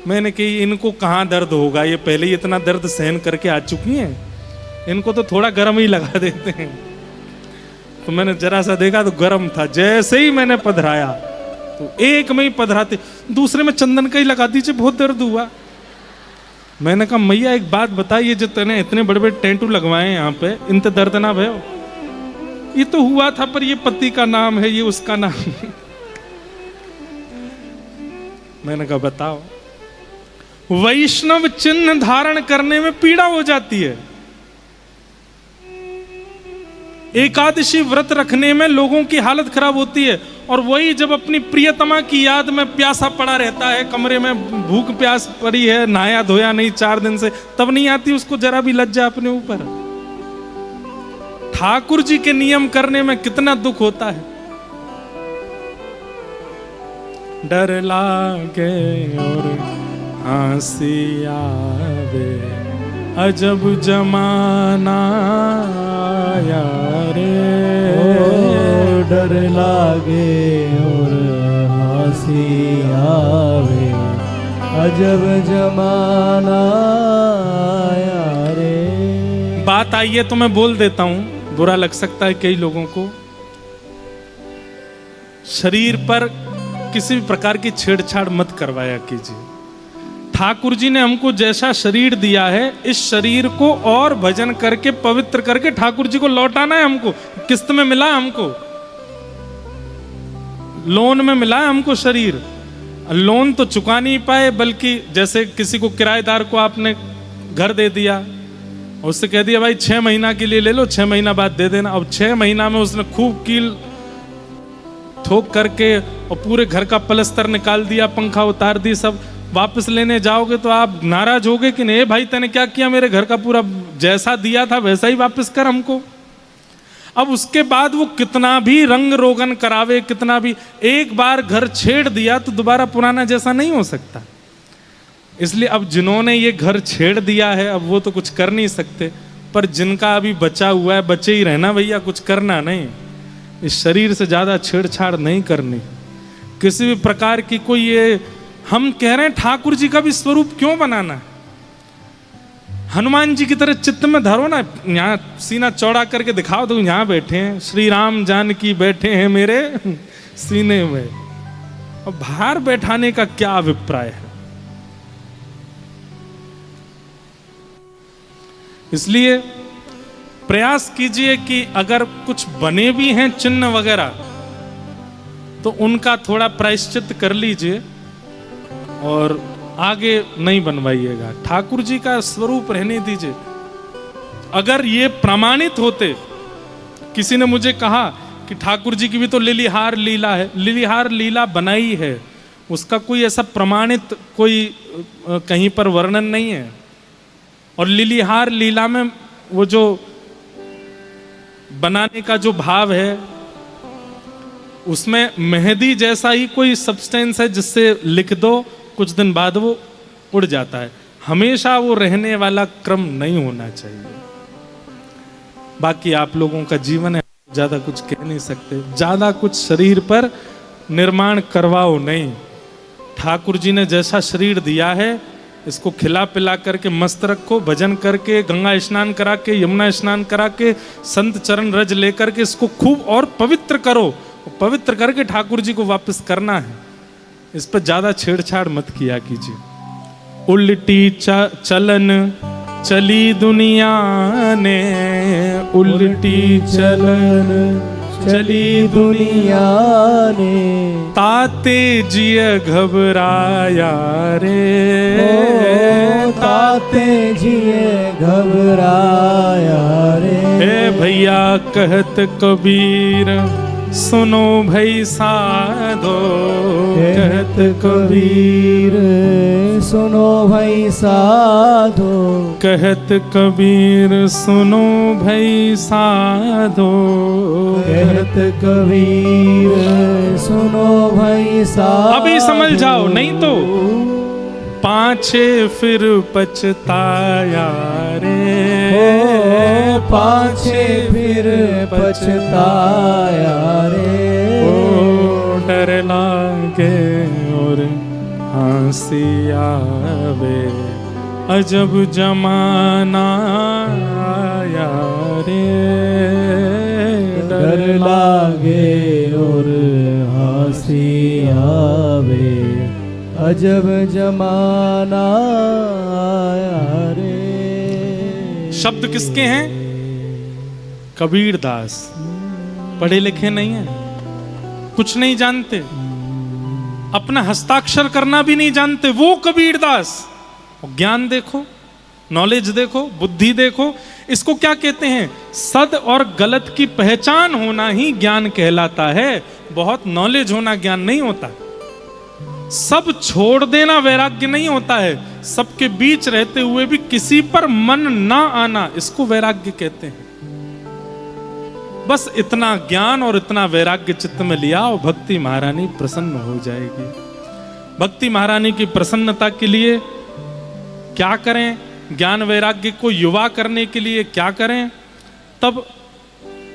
मैंने कही इनको कहाँ दर्द होगा, ये पहले ही इतना दर्द सहन करके आ चुकी हैं, इनको तो थोड़ा गर्म ही लगा देते हैं। तो मैंने जरा सा देखा तो गर्म था। जैसे ही मैंने पधराया तो एक में ही पधराते, दूसरे में चंदन का ही लगा दीजिए, बहुत दर्द हुआ। मैंने कहा मैया एक बात बताइए, जो तूने इतने बड़े बड़े टेंटू लगवाए हैं यहाँ पे, इनते दर्द ना भयो? ये तो हुआ था, पर ये पति का नाम है, ये उसका नाम है। मैंने कहा बताओ, वैष्णव चिन्ह धारण करने में पीड़ा हो जाती है, एकादशी व्रत रखने में लोगों की हालत खराब होती है, और वही जब अपनी प्रियतमा की याद में प्यासा पड़ा रहता है, कमरे में भूख प्यास पड़ी है, नहाया धोया नहीं 4 दिन से, तब नहीं आती उसको जरा भी लज्जा अपने ऊपर। ठाकुर जी के नियम करने में कितना दुख होता है। डर लागे और हंसी आवे, अजब जमाना आया रे। डर लागे और हंसी आवे, अजब जमाना आया रे। बात आई है तो मैं बोल देता हूं, बुरा लग सकता है कई लोगों को। शरीर पर किसी भी प्रकार की छेड़छाड़ मत करवाया कीजिए। ठाकुर जी ने हमको जैसा शरीर दिया है, इस शरीर को और भजन करके पवित्र करके ठाकुर जी को लौटाना है हमको। किस्त में मिला है हमको, लोन में मिला है हमको शरीर। लोन तो चुका नहीं पाए, बल्कि जैसे किसी को किराएदार को आपने घर दे दिया, उससे कह दिया भाई 6 महीना के लिए ले लो, 6 महीना बाद दे देना। अब 6 महीना में उसने खूब कील ठोक करके और पूरे घर का पलस्तर निकाल दिया, पंखा उतार दी, सब वापस लेने जाओगे तो आप नाराज होगे कि नहीं भाई तूने क्या किया, मेरे घर का पूरा जैसा दिया था वैसा ही वापस कर हमको। अब उसके बाद वो कितना भी रंग रोगन करावे, कितना भी, एक बार घर छेड़ दिया तो दोबारा पुराना जैसा नहीं हो सकता। इसलिए अब जिन्होंने ये घर छेड़ दिया है, अब वो तो कुछ कर नहीं सकते, पर जिनका अभी बचा हुआ है, बचे ही रहना भैया, कुछ करना नहीं। इस शरीर से ज्यादा छेड़छाड़ नहीं करनी किसी भी प्रकार की। कोई ये हम कह रहे हैं ठाकुर जी का भी स्वरूप क्यों बनाना है? हनुमान जी की तरह चित्त में धरो ना, यहाँ सीना चौड़ा करके दिखाओ तो यहाँ बैठे हैं श्री राम जानकी, बैठे हैं मेरे सीने में। और बाहर बैठाने का क्या अभिप्राय है? इसलिए प्रयास कीजिए कि अगर कुछ बने भी हैं चिन्ह वगैरह, तो उनका थोड़ा प्रायश्चित कर लीजिए और आगे नहीं बनवाइएगा। ठाकुर जी का स्वरूप रहने दीजिए। अगर ये प्रमाणित होते, किसी ने मुझे कहा कि ठाकुर जी की भी तो लिलिहार लीला है, लिलिहार लीला बनाई है, उसका कोई ऐसा प्रमाणित कोई कहीं पर वर्णन नहीं है। और लिलिहार लीला में वो जो बनाने का जो भाव है, उसमें मेहंदी जैसा ही कोई सब्सटेंस है जिससे लिख दो, कुछ दिन बाद वो उड़ जाता है। हमेशा वो रहने वाला क्रम नहीं होना चाहिए। बाकी आप लोगों का जीवन है, ज्यादा कुछ कह नहीं सकते। ज्यादा कुछ शरीर पर निर्माण करवाओ नहीं। ठाकुर जी ने जैसा शरीर दिया है, इसको खिला पिला करके मस्त रखो, भजन करके, गंगा स्नान करा के, यमुना स्नान करा के, संत चरण रज लेकर के इसको खूब और पवित्र करो। पवित्र करके ठाकुर जी को वापस करना है। इस पर ज्यादा छेड़छाड़ मत किया कीजिए। उल्टी चलन चली दुनिया ने, उल्टी चलन चली दुनिया ने, ताते जिय घबराया रे। ताते जिए घबराया रे। हे भैया कहत कबीर, सुनो भई साधो। कहत कबीर, सुनो भई साधो। कहत कबीर, सुनो भई साधो। कहत कबीर, सुनो भई साधो। अभी समझ जाओ, नहीं तो पाछे फिर पछताया रे। पाछे फिर पछताया रे। ओ डर लागे और हंसी आवे, अजब जमाना आया रे। डर लागे और हंसी आवे, अजब जमाना आया रे। शब्द किसके हैं? कबीर दास। पढ़े लिखे नहीं है, कुछ नहीं जानते, अपना हस्ताक्षर करना भी नहीं जानते, वो कबीर दास। ज्ञान देखो, नॉलेज देखो, बुद्धि देखो। इसको क्या कहते हैं? सद और गलत की पहचान होना ही ज्ञान कहलाता है। बहुत नॉलेज होना ज्ञान नहीं होता। सब छोड़ देना वैराग्य नहीं होता है। सबके बीच रहते हुए भी किसी पर मन ना आना, इसको वैराग्य कहते हैं। बस इतना ज्ञान और इतना वैराग्य चित्त में लिया और भक्ति महारानी प्रसन्न हो जाएगी। भक्ति महारानी की प्रसन्नता के लिए क्या करें? ज्ञान वैराग्य को युवा करने के लिए क्या करें? तब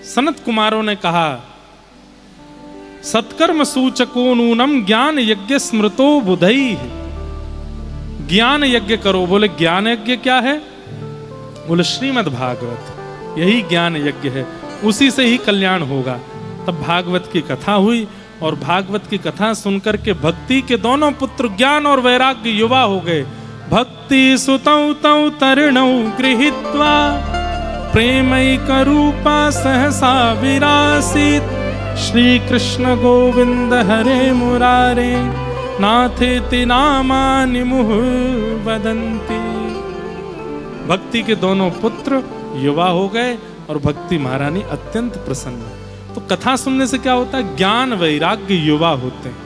सनत कुमारों ने कहा, सत्कर्म सूचको नूनम ज्ञान यज्ञ स्मृतो बुधई। ज्ञान यज्ञ करो। बोले ज्ञान यज्ञ क्या है? बोले श्रीमद् भागवत, यही ज्ञान यज्ञ है, उसी से ही कल्याण होगा। तब भागवत की कथा हुई और भागवत की कथा सुनकर के भक्ति के दोनों पुत्र ज्ञान और वैराग्य युवा हो गए। भक्ति सुतौ तौ तरुणौ गृहीत्वा प्रेमैक रूपा सहसा विरासीत। श्री कृष्ण गोविंद हरे मुरारे नाथेति नामानि मुहुः वदन्ति। भक्ति के दोनों पुत्र युवा हो गए और भक्ति महारानी अत्यंत प्रसन्न। तो कथा सुनने से क्या होता है? ज्ञान वैराग्य युवा होते हैं।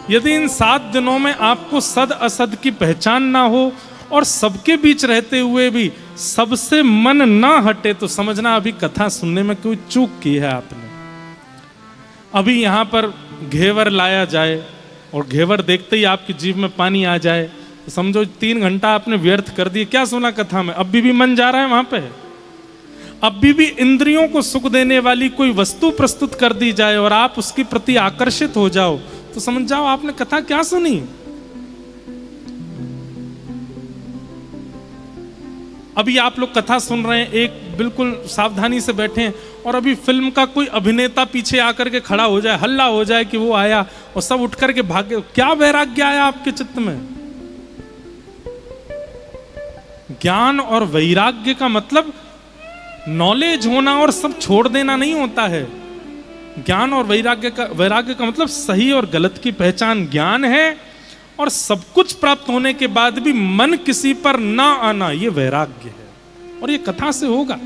यदि इन 7 दिनों में आपको सद असद की पहचान ना हो और सबके बीच रहते हुए भी सबसे मन ना हटे, तो समझना अभी कथा सुनने में कोई चूक की है आपने। अभी यहां पर घेवर लाया जाए और घेवर देखते ही आपकी जीभ में पानी आ जाए, तो समझो 3 घंटा आपने व्यर्थ कर दिए। क्या सुना कथा में? अभी भी मन जा रहा है वहां पे। अभी भी इंद्रियों को सुख देने वाली कोई वस्तु प्रस्तुत कर दी जाए और आप उसके प्रति आकर्षित हो जाओ, तो समझ जाओ आपने कथा क्या सुनी। अभी आप लोग कथा सुन रहे हैं, एक बिल्कुल सावधानी से बैठे हैं, और अभी फिल्म का कोई अभिनेता पीछे आकर के खड़ा हो जाए, हल्ला हो जाए कि वो आया, और सब उठ करके भागे। क्या वैराग्य आया आपके चित्त में? ज्ञान और वैराग्य का मतलब नॉलेज होना और सब छोड़ देना नहीं होता है। ज्ञान और वैराग्य का मतलब सही और गलत की पहचान ज्ञान है, और सब कुछ प्राप्त होने के बाद भी मन किसी पर ना आना, ये वैराग्य है। और ये कथा से होगा।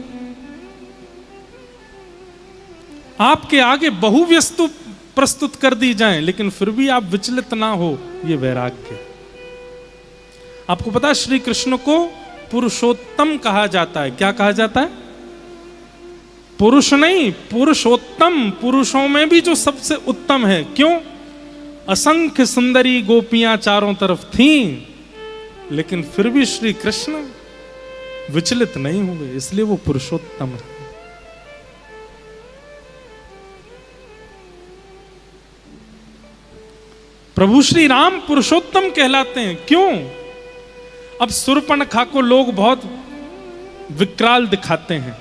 आपके आगे बहुवस्तु प्रस्तुत कर दी जाए लेकिन फिर भी आप विचलित ना हो, ये वैराग्य। आपको पता है श्री कृष्ण को पुरुषोत्तम कहा जाता है। क्या कहा जाता है? पुरुष नहीं, पुरुषोत्तम। पुरुषों में भी जो सबसे उत्तम है। क्यों? असंख्य सुंदरी गोपियां चारों तरफ थीं, लेकिन फिर भी श्री कृष्ण विचलित नहीं हुए, इसलिए वो पुरुषोत्तम है। प्रभु श्री राम पुरुषोत्तम कहलाते हैं। क्यों? अब शूर्पणखा को लोग बहुत विकराल दिखाते हैं,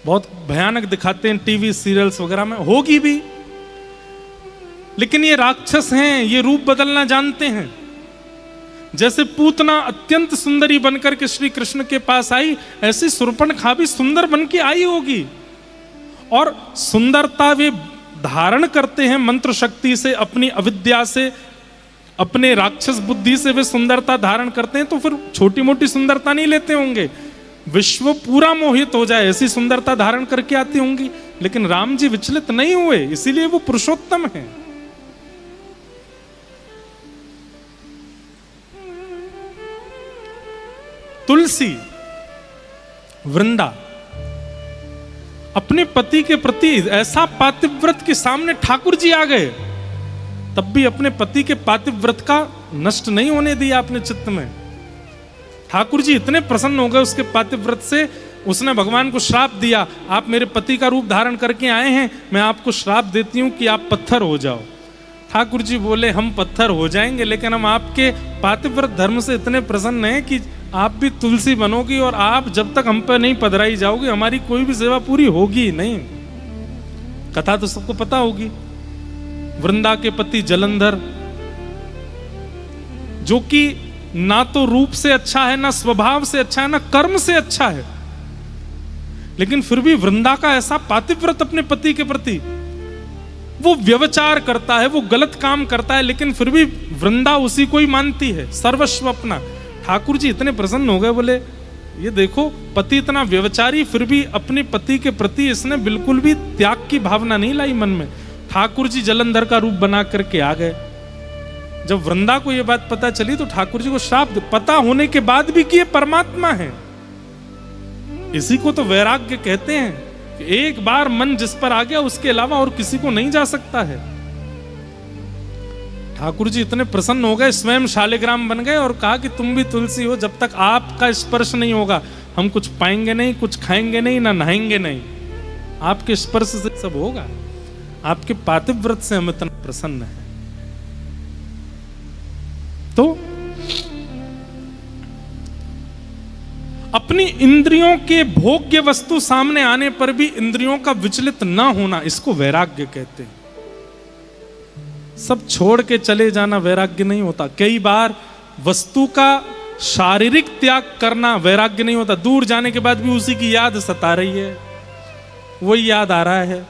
बहुत भयानक दिखाते हैं टीवी सीरियल्स वगैरह में, होगी भी, लेकिन ये राक्षस हैं, ये रूप बदलना जानते हैं। जैसे पूतना अत्यंत सुंदरी बनकर के श्री कृष्ण के पास आई, ऐसी शूर्पणखा भी सुंदर बन के आई होगी, और सुंदरता वे धारण करते हैं मंत्र शक्ति से, अपनी अविद्या से, अपने राक्षस बुद्धि से वे सुंदरता धारण करते हैं। तो फिर छोटी मोटी सुंदरता नहीं लेते होंगे, विश्व पूरा मोहित हो जाए ऐसी सुंदरता धारण करके आती होंगी। लेकिन राम जी विचलित नहीं हुए, इसीलिए वो पुरुषोत्तम है। तुलसी, वृंदा अपने पति के प्रति ऐसा पातिव्रत के सामने ठाकुर जी आ गए, तब भी अपने पति के पातिव्रत का नष्ट नहीं होने दिया अपने चित्त में। ठाकुर जी इतने प्रसन्न हो गए उसके पातिव्रत से, उसने भगवान को श्राप दिया, आप मेरे पति का रूप धारण करके आए हैं, मैं आपको श्राप देती हूं कि आप पत्थर हो जाओ। ठाकुर जी बोले हम पत्थर हो जाएंगे, लेकिन हम आपके पातिव्रत धर्म से इतने प्रसन्न हैं कि आप भी तुलसी बनोगी और आप जब तक हम पर नहीं पधराई जाओगी हमारी कोई भी सेवा पूरी होगी नहीं। कथा तो सबको पता होगी। वृंदा के पति जलंधर, जो कि ना तो रूप से अच्छा है, ना स्वभाव से अच्छा है, ना कर्म से अच्छा है, लेकिन फिर भी वृंदा का ऐसा पातिव्रत अपने पति के प्रति, वो व्यभिचार करता है, वो गलत काम करता है, लेकिन फिर भी वृंदा उसी को ही मानती है सर्वस्व अपना। ठाकुर जी इतने प्रसन्न हो गए, बोले ये देखो पति इतना व्यभिचारी, फिर भी अपने पति के प्रति इसने बिल्कुल भी त्याग की भावना नहीं लाई मन में। ठाकुर जी जलंधर का रूप बना करके आ गए। जब वृंदा को यह बात पता चली तो ठाकुर जी को श्राप पता होने के बाद भी कि ये परमात्मा है। इसी को तो वैराग्य कहते हैं कि एक बार मन जिस पर आ गया उसके अलावा और किसी को नहीं जा सकता है। ठाकुर जी इतने प्रसन्न हो गए, स्वयं शालिग्राम बन गए और कहा कि तुम भी तुलसी हो, जब तक आपका स्पर्श नहीं होगा हम कुछ पाएंगे नहीं, कुछ खाएंगे नहीं, ना नहाएंगे नहीं। आपके स्पर्श से सब होगा, आपके पातिव्रत से हम इतना प्रसन्न हैं। तो अपनी इंद्रियों के भोग्य वस्तु सामने आने पर भी इंद्रियों का विचलित ना होना, इसको वैराग्य कहते हैं। सब छोड़ के चले जाना वैराग्य नहीं होता। कई बार वस्तु का शारीरिक त्याग करना वैराग्य नहीं होता। दूर जाने के बाद भी उसी की याद सता रही है, वही याद आ रहा है।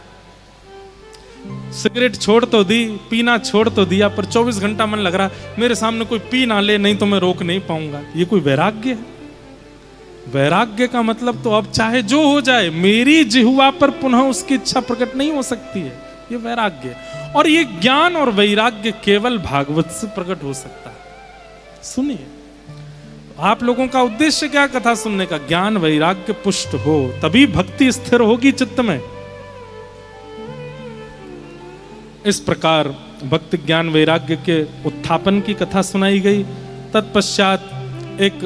सिगरेट छोड़ तो दी, पीना छोड़ तो दिया, पर 24 घंटा मन लग रहा मेरे सामने कोई पी ना ले, नहीं तो मैं रोक नहीं पाऊंगा। ये कोई वैराग्य है? वैराग्य का मतलब तो अब चाहे जो हो जाए, मेरी जिह्वा पर पुनः उसकी इच्छा प्रकट नहीं हो सकती है, ये वैराग्य है। और ये ज्ञान और वैराग्य केवल भागवत से प्रकट हो सकता है। सुनिए, आप लोगों का उद्देश्य क्या कथा सुनने का? ज्ञान वैराग्य पुष्ट हो, तभी भक्ति स्थिर होगी चित्त में। इस प्रकार भक्ति ज्ञान वैराग्य के उत्थापन की कथा सुनाई गई। तत्पश्चात एक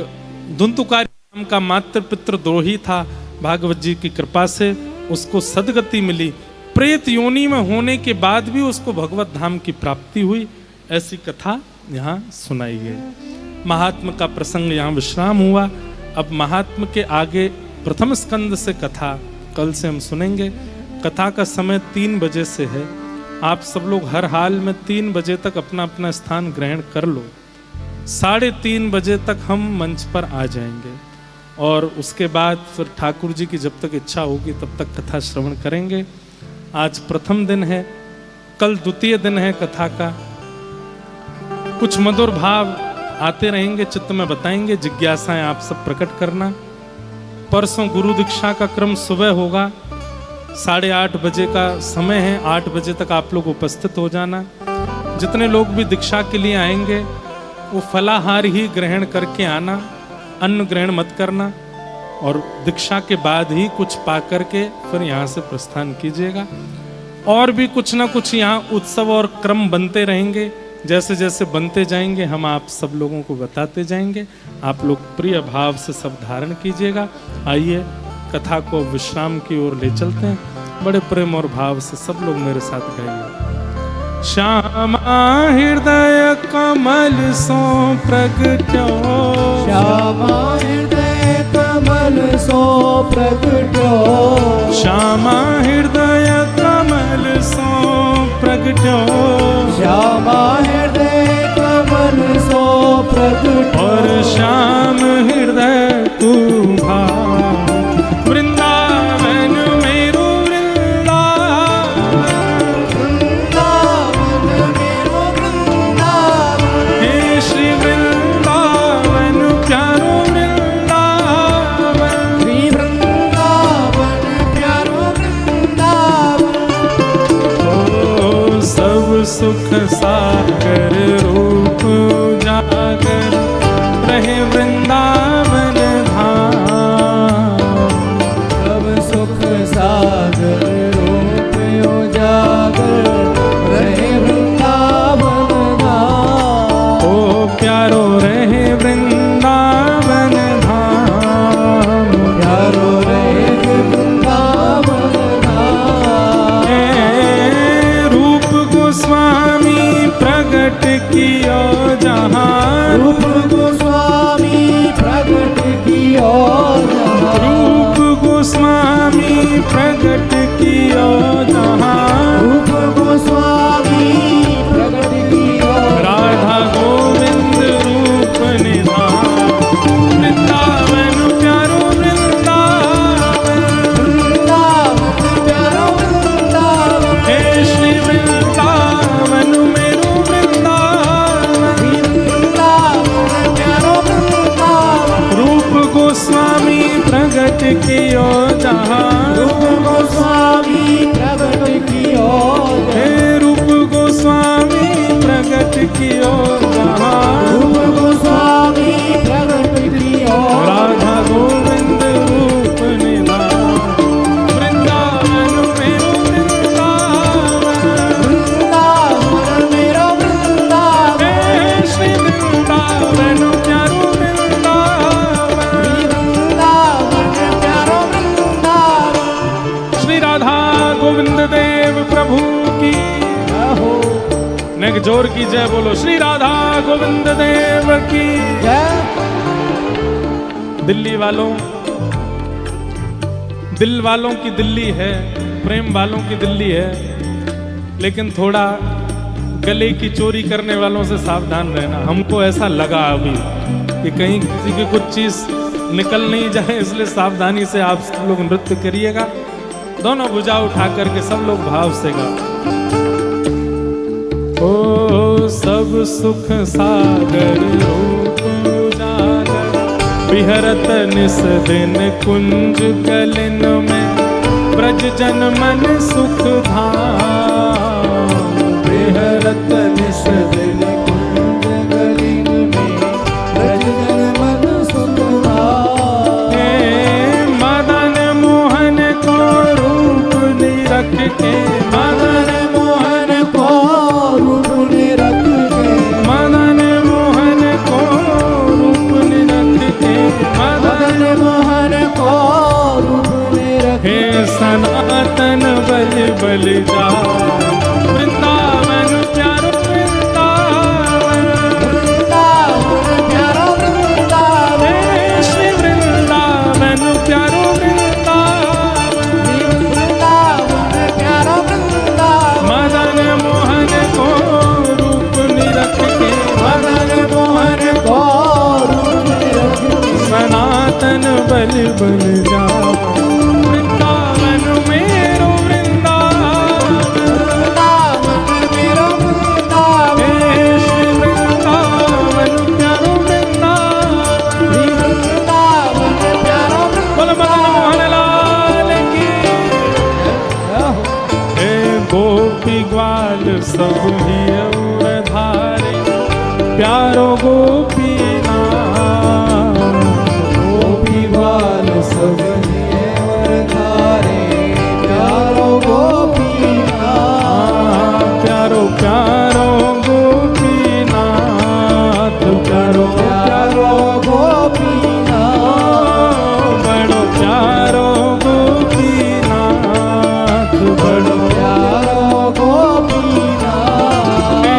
धुंतुकारी नाम का मातृ पितृ द्रोही था, भागवत जी की कृपा से उसको सदगति मिली। प्रेत योनि में होने के बाद भी उसको भगवत धाम की प्राप्ति हुई। ऐसी कथा यहाँ सुनाई गई। महात्म का प्रसंग यहाँ विश्राम हुआ। अब महात्म के आगे प्रथम स्कंद से कथा कल से हम सुनेंगे। कथा का समय 3 बजे से है। आप सब लोग हर हाल में 3 बजे तक अपना अपना स्थान ग्रहण कर लो। 3:30 बजे तक हम मंच पर आ जाएंगे और उसके बाद फिर ठाकुर जी की जब तक इच्छा होगी तब तक कथा श्रवण करेंगे। आज प्रथम दिन है, कल द्वितीय दिन है कथा का। कुछ मधुर भाव आते रहेंगे, चित्त में बताएंगे, जिज्ञासाएं आप सब प्रकट करना। परसों गुरु दीक्षा का क्रम सुबह होगा, 8:30 बजे का समय है। 8 बजे तक आप लोग उपस्थित हो जाना। जितने लोग भी दीक्षा के लिए आएंगे वो फलाहार ही ग्रहण करके आना, अन्न ग्रहण मत करना। और दीक्षा के बाद ही कुछ पा करके फिर यहाँ से प्रस्थान कीजिएगा। और भी कुछ ना कुछ यहाँ उत्सव और क्रम बनते रहेंगे। जैसे जैसे बनते जाएंगे हम आप सब लोगों को बताते जाएंगे। आप लोग प्रिय भाव से सब धारण कीजिएगा। आइए कथा को विश्राम की ओर ले चलते हैं। बड़े प्रेम और भाव से सब लोग मेरे साथ गाइए। श्यामा हृदय कमल सो प्रगट्यो, श्यामा हृदय कमल सो प्रगट्यो, श्यामा हृदय कमल सो प्रगट्यो, श्यामा हृदय कमल सो प्रगट्यो। और श्याम हृदय तू भाव, वृंदावन मेरो वृंदावन, वृंदावन मेरो वृंदावन, हे श्री वृंदावन प्यारो वृंदावन, श्री वृंदावन प्यारो वृंदावन। ओ सब सुख सागर रूप जागर रहे वृंदावन धाम, सब सुख सागर रूप उजागर रहे वृंदावन धाम। ओ प्यारो रहे वृंदावन धाम, प्यारो रहे कियो जहाँ रूप गोस्वामी प्रकट कियो जहाँ रूप गोस्वामी प्रकट कियो जहाँ रूप गोस्वामी प्रकट कियो राधा गोविंद रूप निधान वृंदावन प्यारो वृंदावन वृंदावन प्यारो वृंदावन हे श्री वृंदावन मेरो वृंदावन वृंदावन प्यारो वृंदावन रूप गोस्वामी प्रकट कियो जहाँ रूप गोस्वामी प्रकट कियो हे रूप गोस्वामी प्रकट कियो जहाँ रूप गोस्वामी प्रकट कियो राधा गोविंद रूप निधान वृंदावन मेरो वृंदावन वृंदावन मेरो वृंदावन हे श्री वृंदावन प्यारो वृंदावन वृंदावन प्यारो वृंदावन श्री राधा गोविंद देव प्रभु की हो नेक जोर की जय बोलो श्री राधा गोविंद देव की जय दिल्ली वालों दिल वालों की दिल्ली है प्रेम वालों की दिल्ली है लेकिन थोड़ा गले की चोरी करने वालों से सावधान रहना। हमको ऐसा लगा अभी कि कहीं किसी की कुछ चीज निकल नहीं जाए इसलिए सावधानी से आप सब लोग नृत्य करिएगा। दोनों भुजा उठा करके सब लोग भाव से गा। ओ सब सुख सागर रूप उजागर विहरत निस दिन कुंज कलिन में ब्रज जन मन सुख धाम विहरत निश दिन कुंज गलिन में ब्रज जन मन सुख धाम हे मदन मोहन को रूप निरख के मदन मोहन को रूप निरख के मदन मोहन को रूप निरख के मदन मोहन को रूप निरख हे सनातन बल बल जा वृंदावन प्यारो वृंदावन वृंदावन प्यारो वृंदावन हे श्री वृंदावन प्यारो वृंदावन वृंदावन प्यारो वृंदावन मदन मोहन को रूप निरख के मदन मोहन को रूप निरख के सनातन बल बल जा वृंदावन मेरो वृंदावन वृंदावन मेरो वृंदावन हे श्री वृंदावन प्यारो वृंदावन वृंदावन प्यारो बोल मदन मोहन लाल की हे गोपी ग्वाल सब ही और धारे प्यारो गोपी नाम गोपी बाल सब ये वर धारे प्यारो गोपी नाथ प्यारो प्यारो गोपीनाथ प्यारो प्यारो गोपी नाथ बड़ो प्यारो गोपीनाथ बड़ो प्यारो गोपी नाथ हे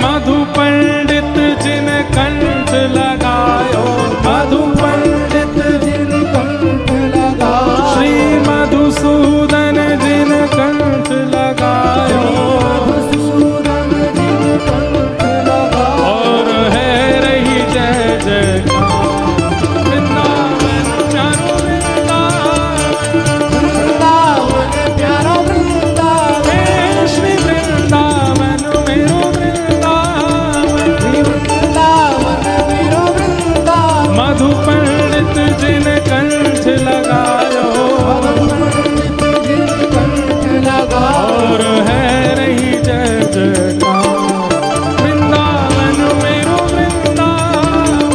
मधु पंडित जिन कंठ लगायो मधु पंडित जिन कंठ लगा श्री मधुसूदन जिन कंठ लगायो मधुसूदन जिन कंठ लगा और है रही जय जयकार वृंदावन प्यारो वृंदावन वृंदावन प्यारो वृंदावन हे श्री वृंदावन मेरो वृंदावन वृंदावन मेरो वृंदावन मधु पंडित जिन कंठ लगायो जिन कंठ लगा और है रही जय जयकार वृंदावन मेरो वृंदावन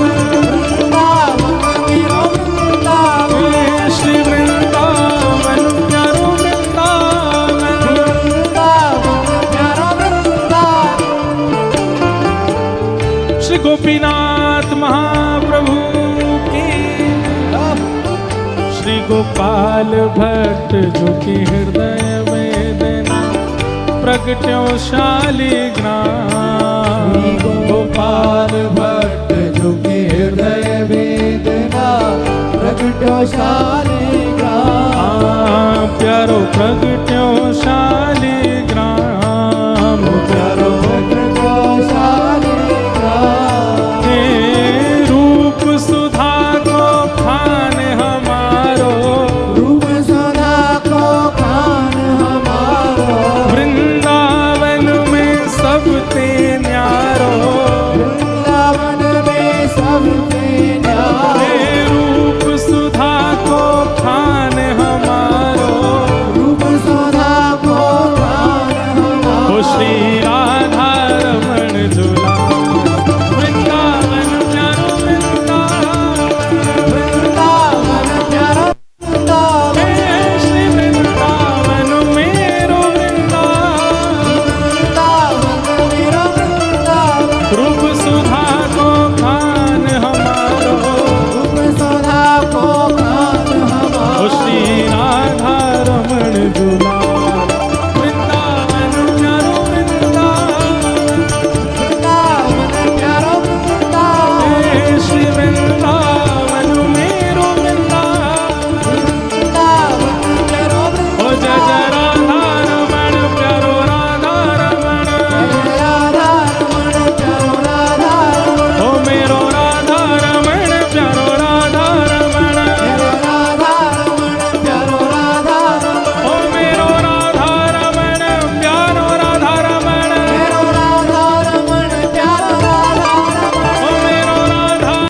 वृंदावन मेरो वृंदावन हे श्री वृंदावन प्यारो वृंदावन वृंदावन प्यारो वृंदावन श्री गोपीनाथ महाप्रभु की श्री गोपाल भट्ट जो कि हृदय वेदना प्रगट्यो शालिग्राम। श्री गोपाल भट्ट जो के हृदय वेदना प्रगट्यो शालिग्राम। प्यारो प्रगट